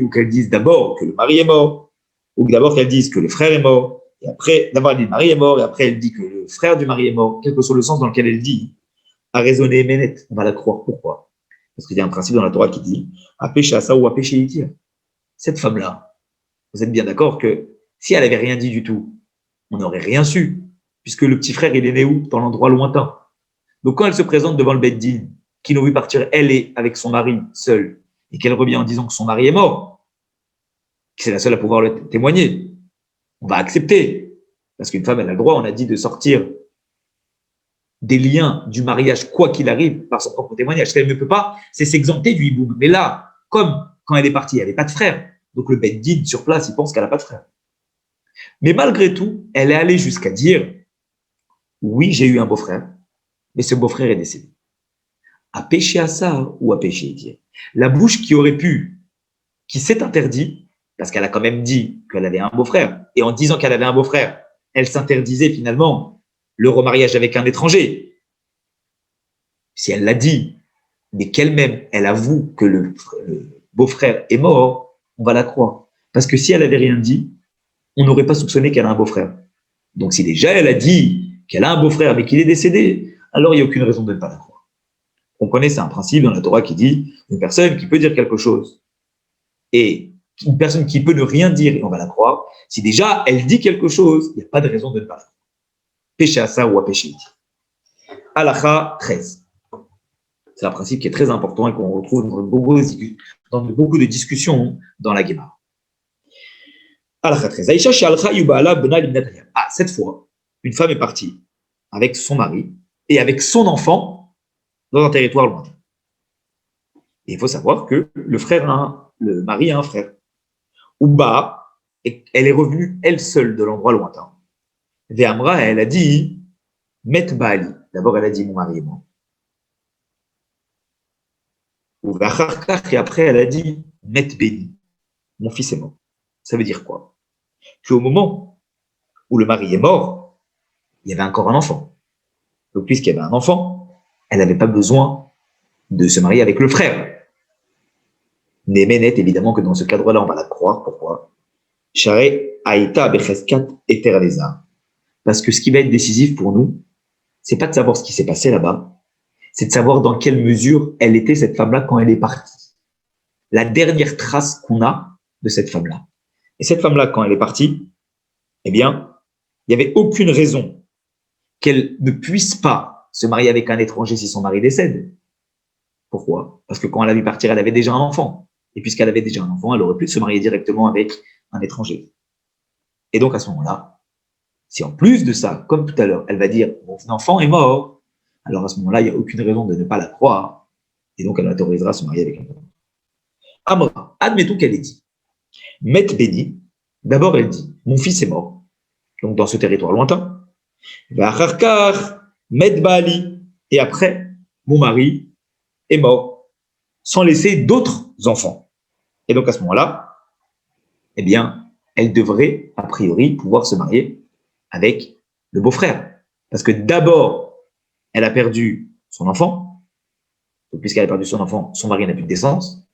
ou qu'elle dise d'abord que le mari est mort, ou d'abord qu'elle dise que le frère est mort, et après, d'abord elle dit le mari est mort, et après elle dit que le frère du mari est mort, quel que soit le sens dans lequel elle dit, à raisonner Ménet, on va la croire. Pourquoi? Parce qu'il y a un principe dans la Torah qui dit, à péché à ça ou à péché itir. Cette femme-là, vous êtes bien d'accord que si elle avait rien dit du tout, on n'aurait rien su, puisque le petit frère, il est né où? Dans l'endroit lointain. Donc quand elle se présente devant le Beddin, qui l'ont vu partir, elle est avec son mari seul, et qu'elle revient en disant que son mari est mort, que c'est la seule à pouvoir le témoigner, on va accepter. Parce qu'une femme, elle a le droit, on a dit, de sortir des liens du mariage, quoi qu'il arrive, par son propre témoignage. Ce qu'elle ne peut pas, c'est s'exempter du hiboum. Mais là, comme quand elle est partie, il n'y avait pas de frère, donc le Beddin sur place, il pense qu'elle n'a pas de frère. Mais malgré tout, elle est allée jusqu'à dire, oui, j'ai eu un beau-frère, mais ce beau-frère est décédé. À pécher à ça ou à pécher. La bouche qui s'est interdit, parce qu'elle a quand même dit qu'elle avait un beau-frère, et en disant qu'elle avait un beau-frère, elle s'interdisait finalement le remariage avec un étranger. Si elle l'a dit, mais qu'elle-même, elle avoue que le beau-frère est mort, on va la croire. Parce que si elle avait rien dit, on n'aurait pas soupçonné qu'elle a un beau-frère. Donc si déjà elle a dit qu'elle a un beau-frère mais qu'il est décédé, alors il n'y a aucune raison de ne pas la croire. On connaît, c'est un principe dans la Torah qui dit une personne qui peut dire quelque chose et une personne qui peut ne rien dire et on va la croire, si déjà elle dit quelque chose, il n'y a pas de raison de ne pas la croire. Péché à ça ou à péché. Halacha 13. C'est un principe qui est très important et qu'on retrouve dans beaucoup de discussions dans la Gemara. Halacha 13. Aïcha she'alcha yuba'ala bena limnat hayam. Ah, cette fois, une femme est partie avec son mari et avec son enfant dans un territoire lointain. Et il faut savoir que le mari a un frère. Ouba, elle est revenue elle seule de l'endroit lointain. Ve'amra, elle a dit, Met Baali. D'abord, elle a dit, mon mari est mort. Et après, elle a dit, Met Beni. Mon fils est mort. Ça veut dire quoi? Qu'au moment où le mari est mort, il y avait encore un enfant. Donc, puisqu'il y avait un enfant, elle n'avait pas besoin de se marier avec le frère. Mais Ménet, évidemment que dans ce cadre-là, on va la croire. Pourquoi? Parce que ce qui va être décisif pour nous, c'est pas de savoir ce qui s'est passé là-bas, c'est de savoir dans quelle mesure elle était, cette femme-là, quand elle est partie. La dernière trace qu'on a de cette femme-là. Et cette femme-là, quand elle est partie, eh bien, il n'y avait aucune raison qu'elle ne puisse pas se marier avec un étranger si son mari décède. Pourquoi? Parce que quand elle a vu partir, elle avait déjà un enfant. Et puisqu'elle avait déjà un enfant, elle aurait pu se marier directement avec un étranger. Et donc, à ce moment-là, si en plus de ça, comme tout à l'heure, elle va dire « mon enfant est mort », alors à ce moment-là, il n'y a aucune raison de ne pas la croire. Et donc, elle autorisera à se marier avec un autre. Amra, admettons qu'elle ait dit « Met Beni », d'abord elle dit « mon fils est mort », donc dans ce territoire lointain. « V'acharkar Met Baali », et après, mon mari est mort, sans laisser d'autres enfants. Et donc, à ce moment-là, eh bien, elle devrait, a priori, pouvoir se marier avec le beau-frère. Parce que d'abord, elle a perdu son enfant. Donc, puisqu'elle a perdu son enfant, son mari n'a plus de descendance.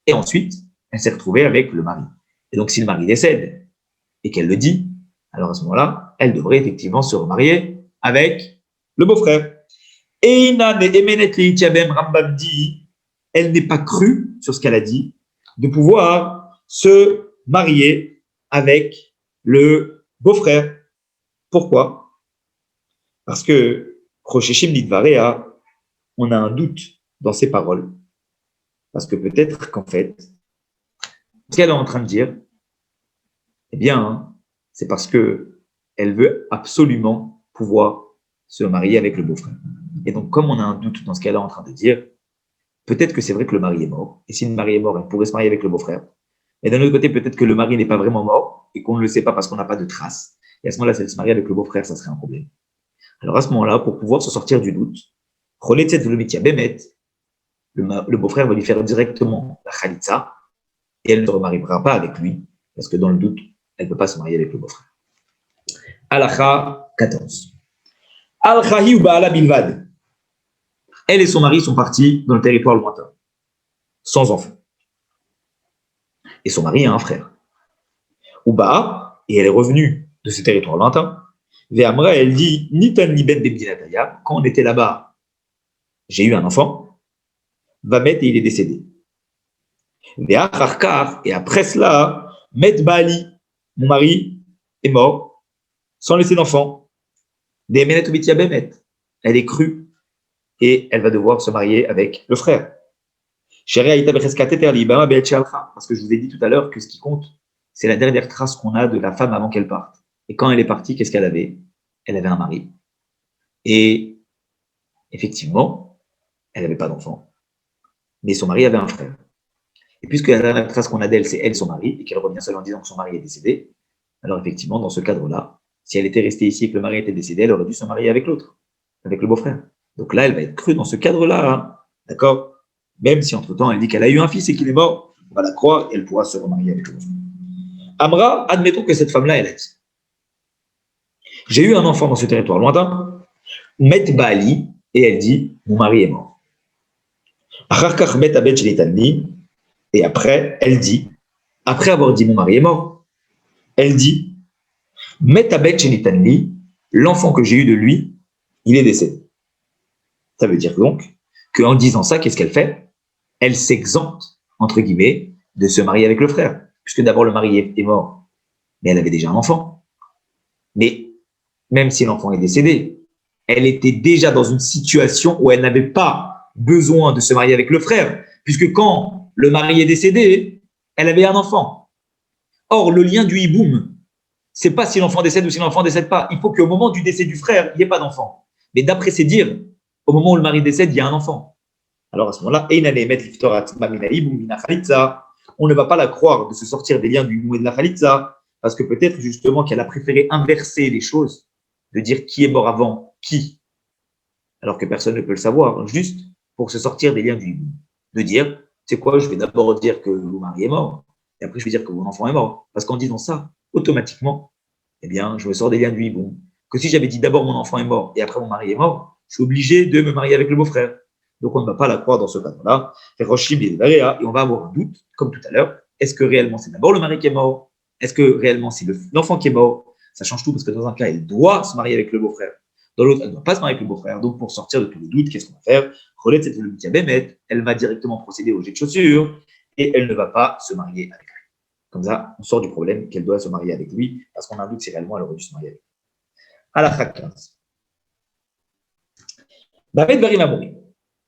Et ensuite, elle s'est retrouvée avec le mari. Et donc, si le mari décède et qu'elle le dit, alors à ce moment-là, elle devrait effectivement se remarier avec le beau-frère. Et Rambam dit, elle n'est pas crue sur ce qu'elle a dit, de pouvoir se marier avec le beau-frère. Pourquoi? Parce que Rosheshim Nidvarea, on a un doute dans ses paroles, parce que peut-être qu'en fait, ce qu'elle est en train de dire, eh bien, c'est parce que elle veut absolument pouvoir se marier avec le beau-frère. Et donc, comme on a un doute dans ce qu'elle est en train de dire, peut-être que c'est vrai que le mari est mort. Et si le mari est mort, elle pourrait se marier avec le beau-frère. Et d'un autre côté, peut-être que le mari n'est pas vraiment mort et qu'on ne le sait pas parce qu'on n'a pas de traces. Et à ce moment-là, si elle se marie avec le beau-frère, ça serait un problème. Alors à ce moment-là, pour pouvoir se sortir du doute, le beau-frère va lui faire directement la khalitza et elle ne se remariera pas avec lui parce que dans le doute, elle ne peut pas se marier avec le beau-frère. Halakha 14. Al-Khahi ou Ba'ala Bilvad. Elle et son mari sont partis dans le territoire lointain, sans enfant. Et son mari a un frère. Ouba, et elle est revenue de ce territoire lointain. Ve'amra, elle dit, Nitan Niben Bebdinataya, quand on était là-bas, j'ai eu un enfant, Vamet et il est décédé. Ve'acharkar, et après cela, Met Baali, mon mari est mort, sans laisser d'enfant. Ve'emenet Ubitia Bemet, elle est crue, et elle va devoir se marier avec le frère. Parce que je vous ai dit tout à l'heure que ce qui compte, c'est la dernière trace qu'on a de la femme avant qu'elle parte. Et quand elle est partie, qu'est-ce qu'elle avait? Elle avait un mari. Et effectivement, elle n'avait pas d'enfant. Mais son mari avait un frère. Et puisque la dernière trace qu'on a d'elle, c'est elle, son mari, et qu'elle revient seule en disant que son mari est décédé, alors effectivement, dans ce cadre-là, si elle était restée ici et que le mari était décédé, elle aurait dû se marier avec l'autre, avec le beau-frère. Donc là, elle va être crue dans ce cadre-là. Hein. D'accord? Même si entre-temps, elle dit qu'elle a eu un fils et qu'il est mort, on va la croire et elle pourra se remarier avec lui. Amra, admettons que cette femme-là, elle a dit, j'ai eu un enfant dans ce territoire lointain, Met Baali, et elle dit, mon mari est mort. Et après, elle dit, après avoir dit mon mari est mort, elle dit, Met Abet Shenitanli, l'enfant que j'ai eu de lui, il est décédé. Ça veut dire donc qu'en disant ça, qu'est-ce qu'elle fait? Elle s'exempte, entre guillemets, de se marier avec le frère. Puisque d'abord le mari est mort, mais elle avait déjà un enfant. Mais même si l'enfant est décédé, elle était déjà dans une situation où elle n'avait pas besoin de se marier avec le frère, puisque quand le mari est décédé, elle avait un enfant. Or, le lien du hiboum, c'est pas si l'enfant décède ou si l'enfant décède pas. Il faut qu'au moment du décès du frère, il n'y ait pas d'enfant. Mais d'après ses dires, au moment où le mari décède, il y a un enfant. Alors à ce moment-là, on ne va pas la croire de se sortir des liens du hiboum et de la khalitza, parce que peut-être justement qu'elle a préféré inverser les choses, de dire qui est mort avant qui, alors que personne ne peut le savoir, juste pour se sortir des liens du hiboum. De dire, c'est quoi, je vais d'abord dire que mon mari est mort, et après je vais dire que mon enfant est mort. Parce qu'en disant ça, automatiquement, eh bien, je me sors des liens du hiboum. Que si j'avais dit d'abord mon enfant est mort et après mon mari est mort, je suis obligé de me marier avec le beau-frère. Donc on ne va pas la croire dans ce cadre-là. Et on va avoir un doute, comme tout à l'heure. Est-ce que réellement c'est d'abord le mari qui est mort? Est-ce que réellement c'est l'enfant qui est mort? Ça change tout parce que dans un cas, elle doit se marier avec le beau-frère. Dans l'autre, elle ne doit pas se marier avec le beau-frère. Donc pour sortir de tous les doutes, qu'est-ce qu'on va faire? Elle va directement procéder au jet de chaussures et elle ne va pas se marier avec lui. Comme ça, on sort du problème qu'elle doit se marier avec lui parce qu'on a un doute si réellement elle aurait dû se marier avec lui. À la 15.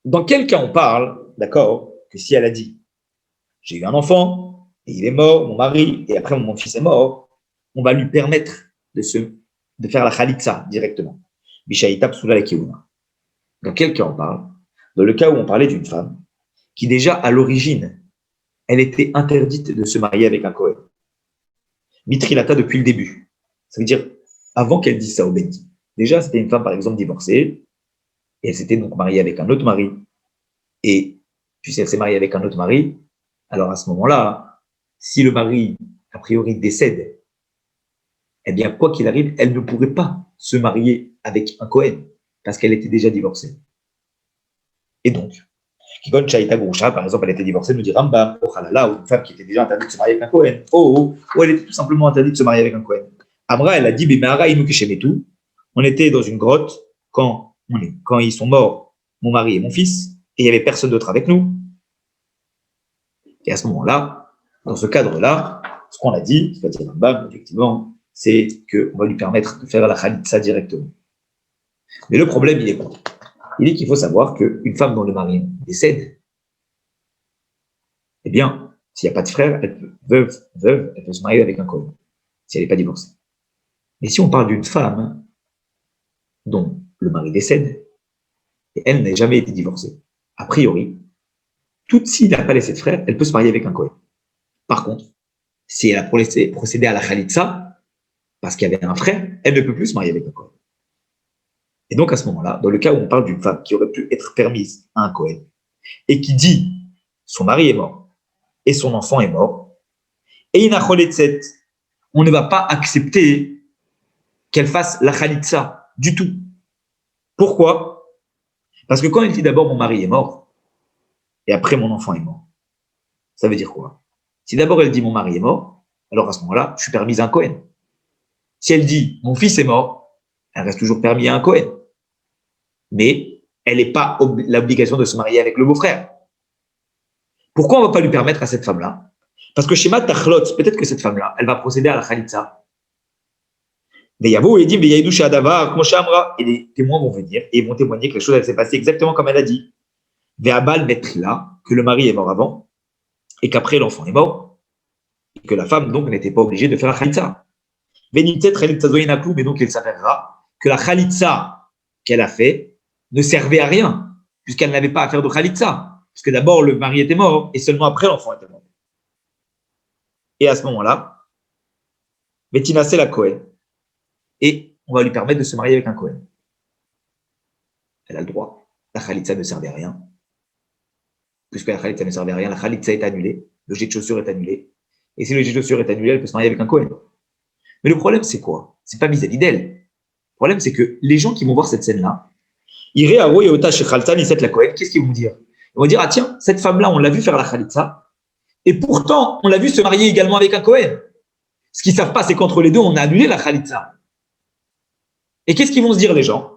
Dans quel cas on parle, d'accord, que si elle a dit j'ai eu un enfant et il est mort, mon mari, et après mon fils est mort, on va lui permettre de faire la khalitza directement. Dans quel cas on parle? Dans le cas où on parlait d'une femme qui déjà à l'origine, elle était interdite de se marier avec un Kohen. Mitrilata depuis le début. Ça veut dire avant qu'elle dise ça au Benti. Déjà, c'était une femme, par exemple, divorcée, et elle s'était donc mariée avec un autre mari. Et puis, si elle s'est mariée avec un autre mari, alors à ce moment-là, si le mari, a priori, décède, eh bien, quoi qu'il arrive, elle ne pourrait pas se marier avec un Kohen, parce qu'elle était déjà divorcée. Et donc, Kikon Chaïta Gourcha, par exemple, elle était divorcée, nous dit Rambam, ou Halala, ou une femme qui était déjà interdite de se marier avec un Kohen, ou elle était tout simplement interdite de se marier avec un Kohen. Amra, elle a dit, on était dans une grotte quand ils sont morts, mon mari et mon fils, et il n'y avait personne d'autre avec nous. Et à ce moment-là, dans ce cadre-là, ce qu'on a dit, c'est-à-dire effectivement, c'est qu'on va lui permettre de faire la khalitza directement. Mais le problème, il est quoi? il dit qu'il faut savoir qu'une femme dont le mari décède, eh bien, s'il n'y a pas de frère, veuve, elle peut se marier avec un Kohen, si elle n'est pas divorcée. Mais si on parle d'une femme dont le mari décède, et elle n'a jamais été divorcée, a priori, s'il n'a pas laissé de frère, elle peut se marier avec un Kohen. Par contre, si elle a procédé à la Khalitsa, parce qu'il y avait un frère, elle ne peut plus se marier avec un Kohen. Et donc, à ce moment-là, dans le cas où on parle d'une femme qui aurait pu être permise à un Kohen, et qui dit son mari est mort, et son enfant est mort, et il a Kholetzet, on ne va pas accepter qu'elle fasse la Khalitsa du tout. Pourquoi? Parce que quand elle dit d'abord mon mari est mort, et après mon enfant est mort, ça veut dire quoi? Si d'abord elle dit mon mari est mort, alors à ce moment-là, je suis permise à un Kohen. Si elle dit mon fils est mort, elle reste toujours permise à un Kohen. Mais elle n'est pas l'obligation de se marier avec le beau-frère. Pourquoi on ne va pas lui permettre à cette femme-là? Parce que chez Matachlot, peut-être que cette femme-là, elle va procéder à la Khalitsa. Et les témoins vont venir et vont témoigner que les choses s'est passées exactement comme elle a dit. Que le mari est mort avant et qu'après l'enfant est mort et que la femme donc n'était pas obligée de faire la Khalitsa. Mais donc il s'avérera que la Khalitsa qu'elle a fait ne servait à rien puisqu'elle n'avait pas à faire de Khalitsa. Parce que d'abord le mari était mort et seulement après l'enfant était mort. Et à ce moment-là, Bettina c'est la Kohen. Et on va lui permettre de se marier avec un Kohen. Elle a le droit. La Khalitsa ne servait à rien. Puisque la Khalitsa ne servait à rien, la Khalitsa est annulée. Le jet de chaussure est annulé. Et si le jet de chaussure est annulé, elle peut se marier avec un Kohen. Mais le problème, c'est quoi? C'est pas vis-à-vis d'elle. Le problème, c'est que les gens qui vont voir cette scène-là, iraient à Royota chez Khaltan, ils la Kohen, qu'est-ce qu'ils vont dire? Ils vont dire, ah tiens, cette femme-là, on l'a vu faire la Khalitsa, et pourtant, on l'a vu se marier également avec un Kohen. Ce qu'ils ne savent pas, c'est qu'entre les deux, on a annulé la Khalitsa. Et qu'est-ce qu'ils vont se dire, les gens?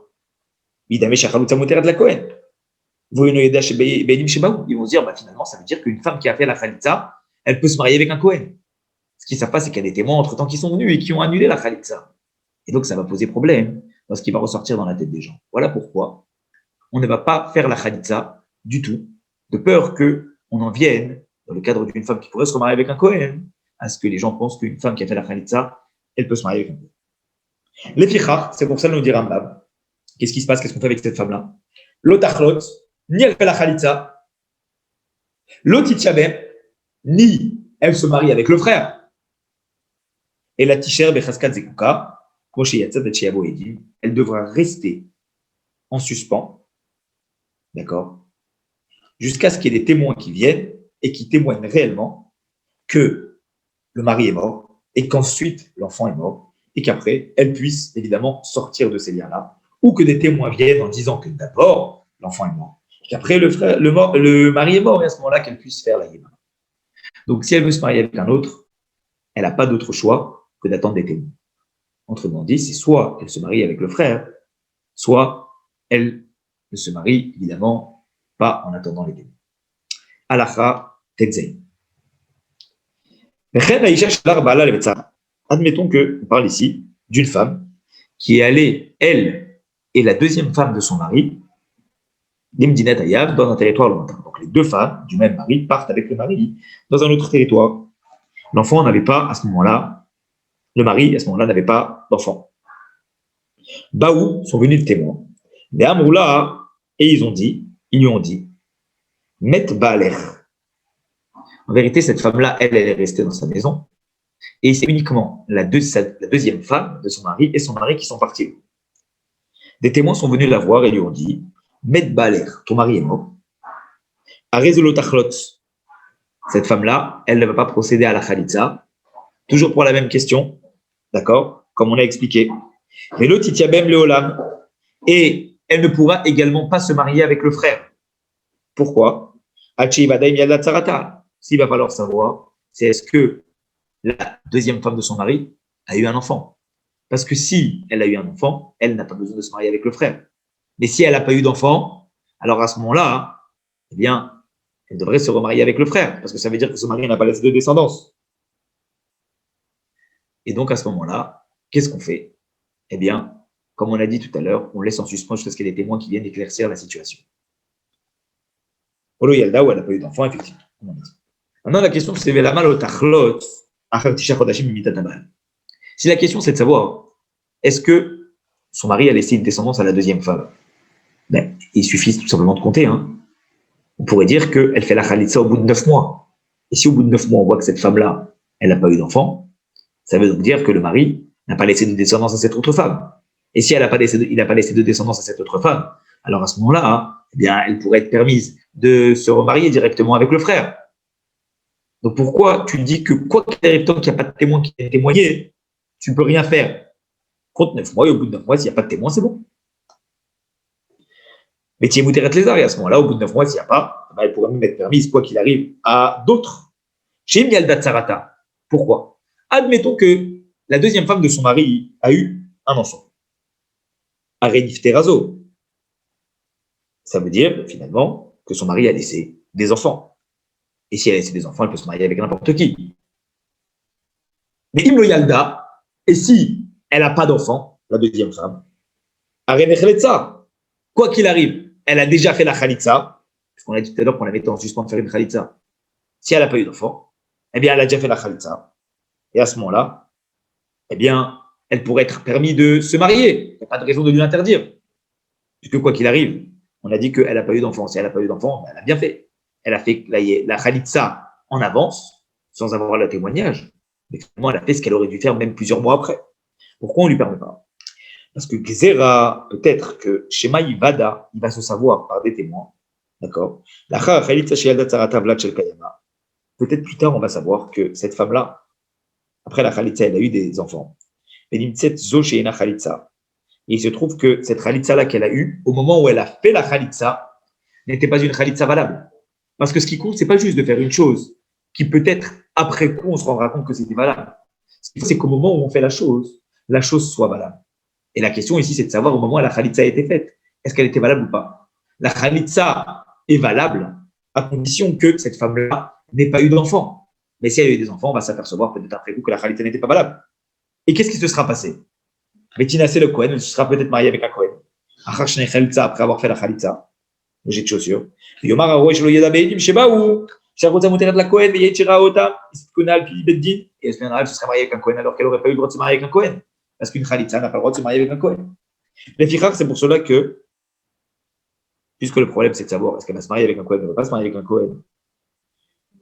Ils vont se dire, bah, finalement, ça veut dire qu'une femme qui a fait la Khalitsa, elle peut se marier avec un Kohen. Ce qu'ils ne savent pas, c'est qu'il y a des témoins entre-temps qui sont venus et qui ont annulé la Khalitsa. Et donc, ça va poser problème dans ce qui va ressortir dans la tête des gens. Voilà pourquoi on ne va pas faire la Khalitsa du tout, de peur qu'on en vienne, dans le cadre d'une femme qui pourrait se remarier avec un Kohen, à ce que les gens pensent qu'une femme qui a fait la Khalitsa, elle peut se marier avec un Kohen. Les fichas, c'est pour ça que nous dit Rambam. Qu'est-ce qui se passe? Qu'est-ce qu'on fait avec cette femme-là? L'otachlot, ni elle fait la Khalitsa, l'otitchabem, ni elle se marie avec le frère. Et la ticher bechaskat zekuka, elle devra rester en suspens, d'accord, jusqu'à ce qu'il y ait des témoins qui viennent et qui témoignent réellement que le mari est mort et qu'ensuite l'enfant est mort et qu'après elle puisse évidemment sortir de ces liens-là, ou que des témoins viennent en disant que d'abord l'enfant est mort, qu'après le mari est mort et à ce moment-là qu'elle puisse faire la yéma. Donc si elle veut se marier avec un autre, elle n'a pas d'autre choix que d'attendre des témoins. Autrement dit, c'est soit elle se marie avec le frère, soit elle ne se marie évidemment pas en attendant les témoins. Halacha Tetzei. Admettons qu'on parle ici d'une femme qui est allée, elle et la deuxième femme de son mari, l'Imdinat Ayav, dans un territoire lointain. Donc les deux femmes du même mari partent avec le mari dans un autre territoire. L'enfant n'avait pas à ce moment-là, le mari à ce moment-là n'avait pas d'enfant. Baou sont venus de témoins. Mais Amroula, et ils lui ont dit, Met Baaler. En vérité, cette femme-là, elle est restée dans sa maison. Et c'est uniquement la deuxième femme de son mari et son mari qui sont partis. Des témoins sont venus la voir et lui ont dit, Met Baaler, ton mari est mort. Arezolotachlot. Cette femme-là, elle ne va pas procéder à la Khalitsa. Toujours pour la même question. D'accord? Comme on a expliqué. Mais l'autre, Titiabem Leolam. Et elle ne pourra également pas se marier avec le frère. Pourquoi? S'il va falloir savoir, c'est est-ce que la deuxième femme de son mari a eu un enfant. Parce que si elle a eu un enfant, elle n'a pas besoin de se marier avec le frère. Mais si elle n'a pas eu d'enfant, alors à ce moment-là, eh bien, elle devrait se remarier avec le frère. Parce que ça veut dire que son mari n'a pas laissé de descendance. Et donc, à ce moment-là, qu'est-ce qu'on fait? Eh bien, comme on a dit tout à l'heure, on laisse en suspens jusqu'à ce qu'il y ait des témoins qui viennent éclaircir la situation. Olo Yalda, où elle n'a pas eu d'enfant, effectivement. Maintenant, la question, c'est la mal au tachlot, si la question, c'est de savoir, est-ce que son mari a laissé une descendance à la deuxième femme? Ben, il suffit tout simplement de compter. Hein. On pourrait dire qu'elle fait la khalitsa au bout de 9 mois. Et si au bout de 9 mois, on voit que cette femme-là, elle n'a pas eu d'enfant, ça veut donc dire que le mari n'a pas laissé de descendance à cette autre femme. Et si il n'a pas laissé de descendance à cette autre femme, alors à ce moment-là, hein, eh bien, elle pourrait être permise de se remarier directement avec le frère. Donc pourquoi tu dis que quoi qu'il arrive, tant qu'il n'y a pas de témoin qui ait témoigné, tu ne peux rien faire? Compte 9 mois et au bout de 9 mois, s'il n'y a pas de témoin, c'est bon. Mais tu es mouté les arts et à ce moment-là, au bout de 9 mois, s'il n'y a pas, ben, elle pourrait même être permise, quoi qu'il arrive, à d'autres. Chez Mialda Tsarata. Pourquoi? Admettons que la deuxième femme de son mari a eu un enfant. Arénif Terazo. Ça veut dire, finalement, que son mari a laissé des enfants. Et si elle a laissé des enfants, elle peut se marier avec n'importe qui. Mais Imlo Yalda, et si elle n'a pas d'enfant, la deuxième femme, Arénechelitza, quoi qu'il arrive, elle a déjà fait la Khalitza, puisqu'on a dit tout à l'heure qu'on la mettait en suspens de faire une Khalitza. Si elle n'a pas eu d'enfant, eh bien, elle a déjà fait la Khalitza. Et à ce moment-là, eh bien, elle pourrait être permise de se marier. Il n'y a pas de raison de lui l'interdire. Puisque quoi qu'il arrive, on a dit qu'elle n'a pas eu d'enfant. Si elle n'a pas eu d'enfant, elle a bien fait. Elle a fait la Khalitza en avance, sans avoir le témoignage. Mais finalement, elle a fait ce qu'elle aurait dû faire même plusieurs mois après. Pourquoi on ne lui permet pas? Parce que Gzera, peut-être que Shema Yivada, il va se savoir par des témoins. D'accord? Peut-être plus tard, on va savoir que cette femme-là, après la Khalitza, elle a eu des enfants. Et il se trouve que cette Khalitza-là qu'elle a eue, au moment où elle a fait la Khalitza, n'était pas une Khalitza valable. Parce que ce qui compte, c'est pas juste de faire une chose qui peut-être, après coup, on se rendra compte que c'était valable. Ce qu'il faut, c'est qu'au moment où on fait la chose soit valable. Et la question ici, c'est de savoir au moment où la Khalitza a été faite, est-ce qu'elle était valable ou pas? La Khalitza est valable à condition que cette femme-là n'ait pas eu d'enfant. Mais si elle a eu des enfants, on va s'apercevoir peut-être après coup que la Khalitza n'était pas valable. Et qu'est-ce qui se sera passé? Bettina, c'est le Kohen, elle se sera peut-être mariée avec un Kohen. Après avoir fait la Khalitza, j'ai de chaussures. Et elle se viendra, elle se serait mariée avec un Kohen alors qu'elle n'aurait pas eu le droit de se marier avec un Kohen. Parce qu'une Khalitza n'a pas le droit de se marier avec un Kohen. Les fichar, c'est pour cela que, puisque le problème c'est de savoir est-ce qu'elle va se marier avec un Kohen ou elle ne va pas se marier avec un Kohen.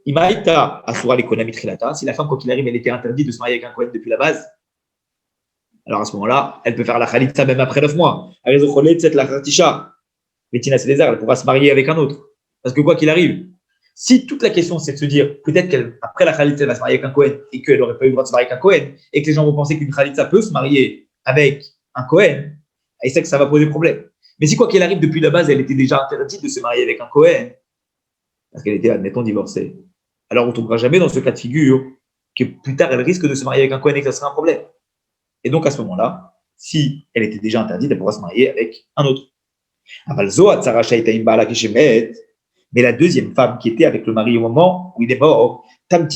Imaïta asura l'économie trilata, si la femme, quoi qu'il arrive, elle était interdite de se marier avec un Kohen depuis la base, alors à ce moment-là, elle peut faire la Khalitza même après 9 mois. Elle pourra se marier avec un autre. Parce que quoi qu'il arrive, si toute la question c'est de se dire peut-être qu'après la Khalitza, elle va se marier avec un Kohen et qu'elle n'aurait pas eu le droit de se marier avec un Kohen et que les gens vont penser qu'une Khalitza peut se marier avec un Kohen, elle sait que ça va poser problème. Mais si quoi qu'il arrive, depuis la base, elle était déjà interdite de se marier avec un Kohen, parce qu'elle était, admettons, divorcée, alors on ne tombera jamais dans ce cas de figure que plus tard, elle risque de se marier avec un Kohen et que ça sera un problème. Et donc, à ce moment-là, si elle était déjà interdite, elle pourra se marier avec un autre. Mais la deuxième femme qui était avec le mari au moment où il est mort, elle,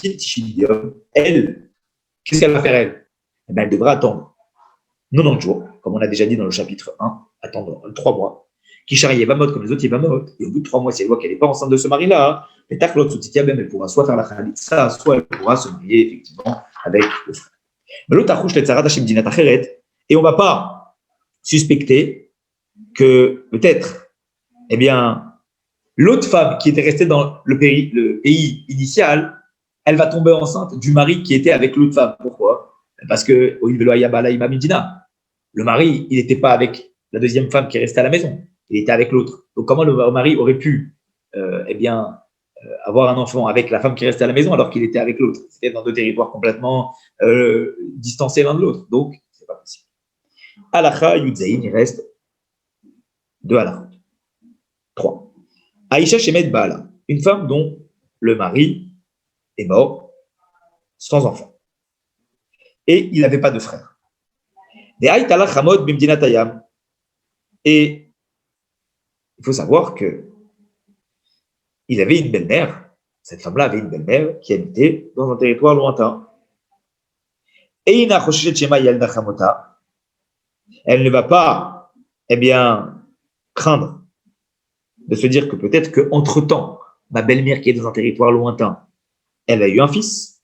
qu'est-ce qu'elle va faire, elle? Eh bien, elle devra attendre 90 jours, comme on a déjà dit dans le chapitre 1, attendre 3 mois. Qui charrie Yevamot comme les autres Yevamot. Et au bout de 3 mois, si elle voit qu'elle n'est pas enceinte de ce mari-là, elle pourra soit faire la Khalitza, soit elle pourra se marier effectivement avec le frère. Mais l'autre et on ne va pas suspecter que peut-être, eh bien, l'autre femme qui était restée dans le pays initial, elle va tomber enceinte du mari qui était avec l'autre femme. Pourquoi? Parce que le mari, il n'était pas avec la deuxième femme qui est restée à la maison, il était avec l'autre. Donc comment le mari aurait pu, eh bien, avoir un enfant avec la femme qui restait à la maison alors qu'il était avec l'autre? C'était dans 2 territoires complètement distancés l'un de l'autre. Donc, c'est pas possible. Alacha Yudzaïn, il reste 2 halachot. 3. Aïcha Shemet Baala, une femme dont le mari est mort sans enfant. Et il n'avait pas de frère. Et il faut savoir que il avait une belle-mère, cette femme-là avait une belle-mère qui habitait dans un territoire lointain. Et Elle ne va pas, eh bien, craindre de se dire que peut-être qu'entre-temps, ma belle-mère qui est dans un territoire lointain, elle a eu un fils.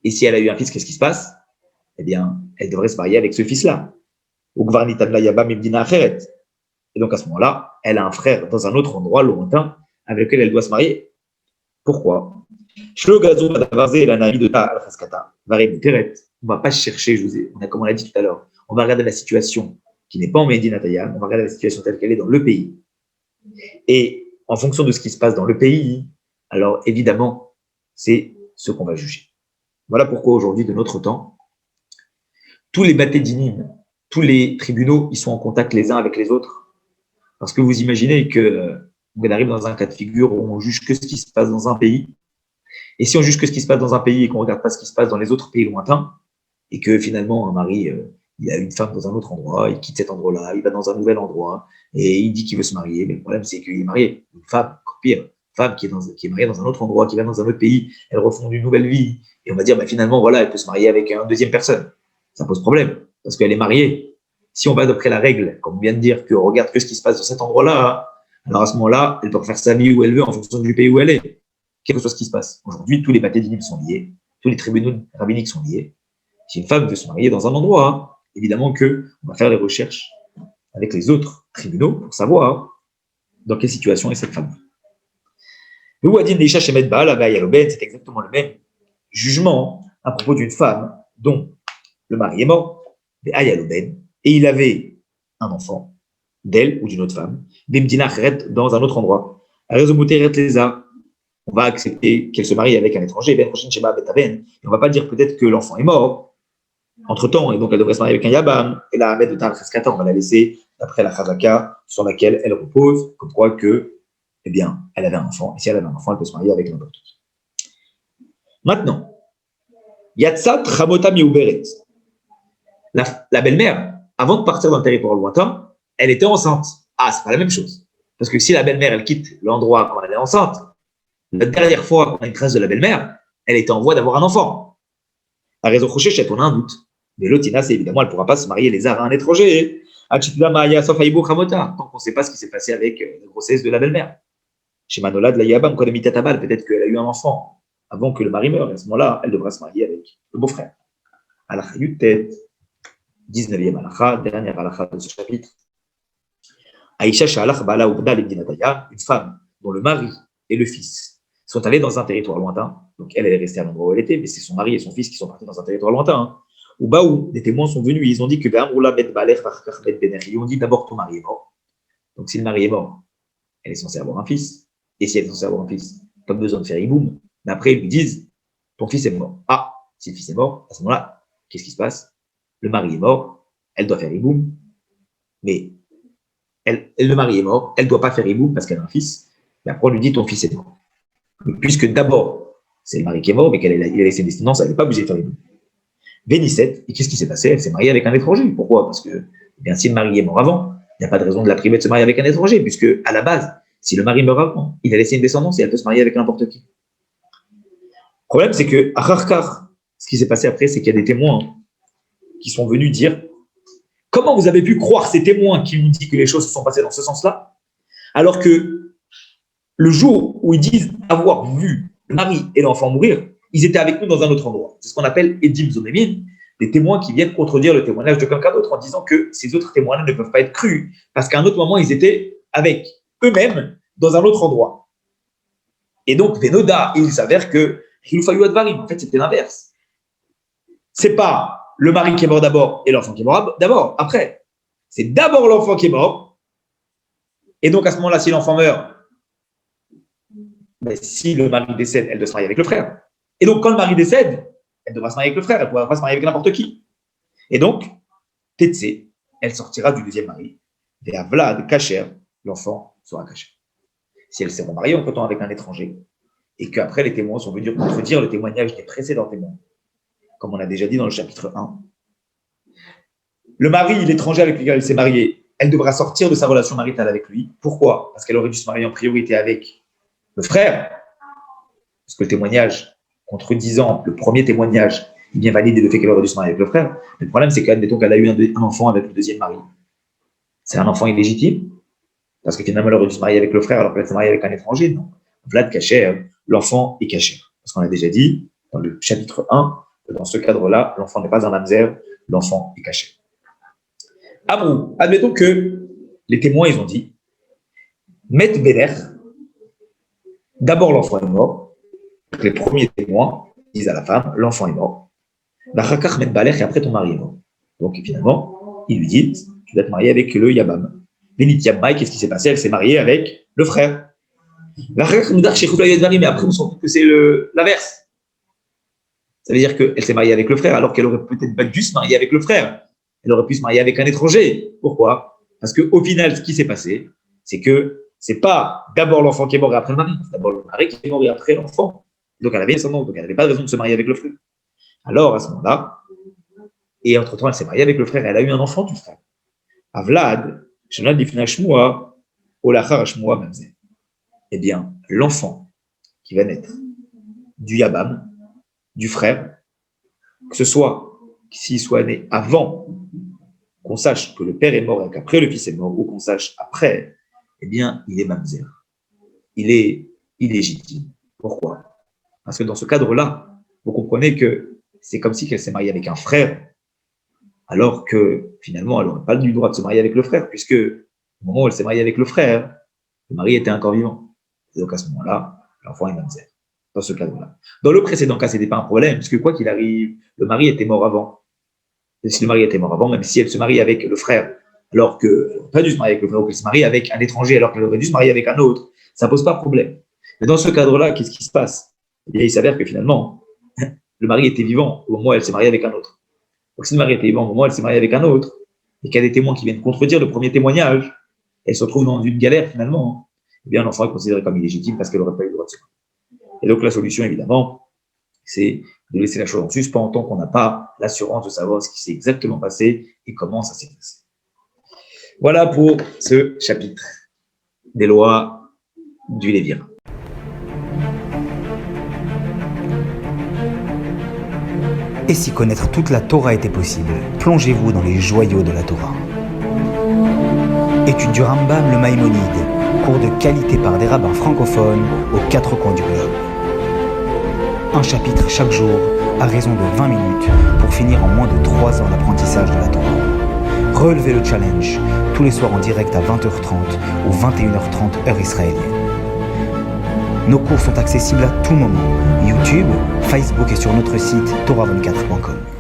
Et si elle a eu un fils, qu'est-ce qui se passe? Eh bien, elle devrait se marier avec ce fils-là. Et donc, à ce moment-là, elle a un frère dans un autre endroit lointain avec lequel elle doit se marier. Pourquoi? On ne va pas chercher, comme on l'a dit tout à l'heure, on va regarder la situation qui n'est pas en Médina Tayan, on va regarder la situation telle qu'elle est dans le pays. Et en fonction de ce qui se passe dans le pays, alors évidemment, c'est ce qu'on va juger. Voilà pourquoi aujourd'hui, de notre temps, tous les bâtés d'inim, tous les tribunaux, ils sont en contact les uns avec les autres. Parce que vous imaginez qu'on arrive dans un cas de figure où on juge que ce qui se passe dans un pays. Et si on juge que ce qui se passe dans un pays et qu'on ne regarde pas ce qui se passe dans les autres pays lointains, et que finalement un mari, il a une femme dans un autre endroit, il quitte cet endroit-là, il va dans un nouvel endroit, et il dit qu'il veut se marier, mais le problème c'est qu'il est marié. Une femme, encore pire, une femme qui est mariée dans un autre endroit, qui va dans un autre pays, elle refonde une nouvelle vie, et on va dire, finalement, voilà, elle peut se marier avec une deuxième personne. Ça pose problème, parce qu'elle est mariée. Si on va d'après la règle, comme on vient de dire, qu'on regarde que ce qui se passe dans cet endroit-là, alors à ce moment-là, elle peut faire sa vie où elle veut en fonction du pays où elle est. Quel que soit ce qui se passe. Aujourd'hui, tous les bâtés d'inim sont liés, tous les tribunaux rabbiniques sont liés. Si une femme veut se marier dans un endroit, évidemment qu'on va faire les recherches avec les autres tribunaux pour savoir dans quelle situation est cette femme. Le Wadin Deisha Shemet Baal, c'est exactement le même jugement à propos d'une femme dont le mari est mort, et il avait un enfant d'elle ou d'une autre femme, dans un autre endroit. On va accepter qu'elle se marie avec un étranger, et on ne va pas dire peut-être que l'enfant est mort entre-temps, et donc elle devrait se marier avec un Yabam, et la Ahmed de Tal Cheskata, on va la laisser d'après la Chazaka sur laquelle elle repose, comme quoi que, eh bien, elle avait un enfant, et si elle avait un enfant, elle peut se marier avec n'importe qui. Maintenant, Yatsat Ramota Miuberet. La belle-mère, avant de partir dans le territoire lointain, elle était enceinte. Ah, c'est pas la même chose. Parce que si la belle-mère, elle quitte l'endroit quand elle est enceinte, la dernière fois qu'on a une trace de la belle-mère, elle était en voie d'avoir un enfant. À raison Khouchéchet, on a un doute. Mais l'Otina, c'est évidemment, elle ne pourra pas se marier les arts à un étranger. Tant qu'on ne sait pas ce qui s'est passé avec la grossesse de la belle-mère. Chez Manola de la Yabam, peut-être qu'elle a eu un enfant avant que le mari meure. Et à ce moment-là, elle devra se marier avec le beau-frère. Alakha Yutet, 19e alakha, dernière alakha de ce chapitre. Aïcha Shalach Bala Ubda Libdinataya, une femme dont le mari et le fils sont allés dans un territoire lointain. Donc elle est restée à l'endroit où elle était, mais c'est son mari et son fils qui sont partis dans un territoire lointain. Ou où des témoins sont venus, ils ont dit que ils ont dit d'abord ton mari est mort. Donc si le mari est mort, elle est censée avoir un fils. Et si elle est censée avoir un fils, pas besoin de faire hiboum. Mais après, ils lui disent ton fils est mort. Ah, si le fils est mort, à ce moment-là, qu'est-ce qui se passe? Le mari est mort, elle doit faire hiboum. Mais le mari est mort, elle ne doit pas faire hiboum parce qu'elle a un fils. Mais après, on lui dit ton fils est mort. Mais puisque d'abord, c'est le mari qui est mort, mais qu'il a laissé une descendance, elle n'est pas obligée de faire hiboum. Vénissette, et qu'est-ce qui s'est passé? Elle s'est mariée avec un étranger. Pourquoi? Parce que si le mari est mort avant, il n'y a pas de raison de la priver de se marier avec un étranger, puisque à la base, si le mari meurt avant, il a laissé une descendance et elle peut se marier avec n'importe qui. Le problème, c'est que à Kharkar, ce qui s'est passé après, c'est qu'il y a des témoins qui sont venus dire comment vous avez pu croire ces témoins qui nous disent que les choses se sont passées dans ce sens-là, alors que le jour où ils disent avoir vu le mari et l'enfant mourir, ils étaient avec nous dans un autre endroit. C'est ce qu'on appelle Edim Zomémin, des témoins qui viennent contredire le témoignage de quelqu'un d'autre en disant que ces autres témoins ne peuvent pas être crus, parce qu'à un autre moment, ils étaient avec eux-mêmes dans un autre endroit. Et donc, Venoda, il s'avère que en fait, c'était l'inverse. C'est pas le mari qui est mort d'abord et l'enfant qui est mort d'abord, après. C'est d'abord l'enfant qui est mort. Et donc, à ce moment-là, si l'enfant meurt, si le mari décède, elle doit se marier avec le frère. Et donc, quand le mari décède, elle devra se marier avec le frère, elle ne pourra pas se marier avec n'importe qui. Et donc, Tétsé, elle sortira du deuxième mari. Et à Vlad, Kacher, l'enfant sera Kacher. Si elle s'est remariée en temps avec un étranger, et qu'après les témoins sont venus contredire le témoignage des précédents témoins, comme on a déjà dit dans le chapitre 1, le mari, l'étranger avec lequel elle s'est mariée, elle devra sortir de sa relation maritale avec lui. Pourquoi? Parce qu'elle aurait dû se marier en priorité avec le frère, parce que le témoignage contredisant le premier témoignage, il vient valider le fait qu'elle aurait dû se marier avec le frère. Mais le problème, c'est qu'admettons qu'elle a eu un enfant avec le deuxième mari. C'est un enfant illégitime, parce que finalement, elle aurait dû se marier avec le frère alors qu'elle s'est mariée avec un étranger. Non. Vlad caché, l'enfant est caché. Parce qu'on a déjà dit, dans le chapitre 1, que dans ce cadre-là, l'enfant n'est pas un mamzer, l'enfant est caché. Amrou, admettons que les témoins, ils ont dit, Met Béler, d'abord l'enfant est mort, donc les premiers témoins disent à la femme, l'enfant est mort. L'achakach Met Baler, et après ton mari est mort. Donc finalement, il lui dit, tu dois te marier avec le Yabam. Bénit Yabmaï, qu'est-ce qui s'est passé? Elle s'est mariée avec le frère. L'achakach Medar Shechout Layadvari, mais après on s'en fout que c'est l'inverse. Ça veut dire qu'elle s'est mariée avec le frère, alors qu'elle aurait peut-être pas dû se marier avec le frère. Elle aurait pu se marier avec un étranger. Pourquoi? Parce qu'au final, ce qui s'est passé, c'est que c'est pas d'abord l'enfant qui est mort et après le mari, c'est d'abord le mari qui est mort et après l'enfant. Donc elle avait un descendant, donc elle n'avait pas de raison de se marier avec le frère. Alors à ce moment-là, et entre-temps, elle s'est mariée avec le frère, elle a eu un enfant du frère. À Vlad, eh bien, l'enfant qui va naître du Yabam, du frère, que ce soit s'il soit né avant qu'on sache que le père est mort et qu'après le fils est mort, ou qu'on sache après, eh bien, il est mamzer. Il est illégitime. Pourquoi? Parce que dans ce cadre-là, vous comprenez que c'est comme si elle s'est mariée avec un frère, alors que finalement, elle n'aurait pas eu le droit de se marier avec le frère, puisque au moment où elle s'est mariée avec le frère, le mari était encore vivant. Et donc à ce moment-là, l'enfant est mamzer. Dans ce cadre-là. Dans le précédent cas, ce n'était pas un problème, puisque quoi qu'il arrive, le mari était mort avant. Et si le mari était mort avant, même si elle se marie avec le frère, alors qu'elle n'aurait pas dû se marier avec le frère, ou qu'elle se marie avec un étranger, alors qu'elle aurait dû se marier avec un autre, ça ne pose pas de problème. Mais dans ce cadre-là, qu'est-ce qui se passe? Eh bien, il s'avère que finalement, le mari était vivant au moment où elle s'est mariée avec un autre. Donc si le mari était vivant au moment où elle s'est mariée avec un autre, et qu'il y a des témoins qui viennent contredire le premier témoignage, elle se retrouve dans une galère finalement, eh bien l'enfant est considéré comme illégitime parce qu'elle n'aurait pas eu le droit de se marier. Et donc la solution, évidemment, c'est de laisser la chose en suspens tant qu'on n'a pas l'assurance de savoir ce qui s'est exactement passé et comment ça s'est passé. Voilà pour ce chapitre des lois du Lévirin. Et si connaître toute la Torah était possible, plongez-vous dans les joyaux de la Torah. Étude du Rambam, le Maïmonide, cours de qualité par des rabbins francophones aux quatre coins du globe. Un chapitre chaque jour, à raison de 20 minutes, pour finir en moins de 3 ans d'apprentissage de la Torah. Relevez le challenge, tous les soirs en direct à 20h30 ou 21h30 heure israélienne. Nos cours sont accessibles à tout moment, YouTube, Facebook et sur notre site torah24.com.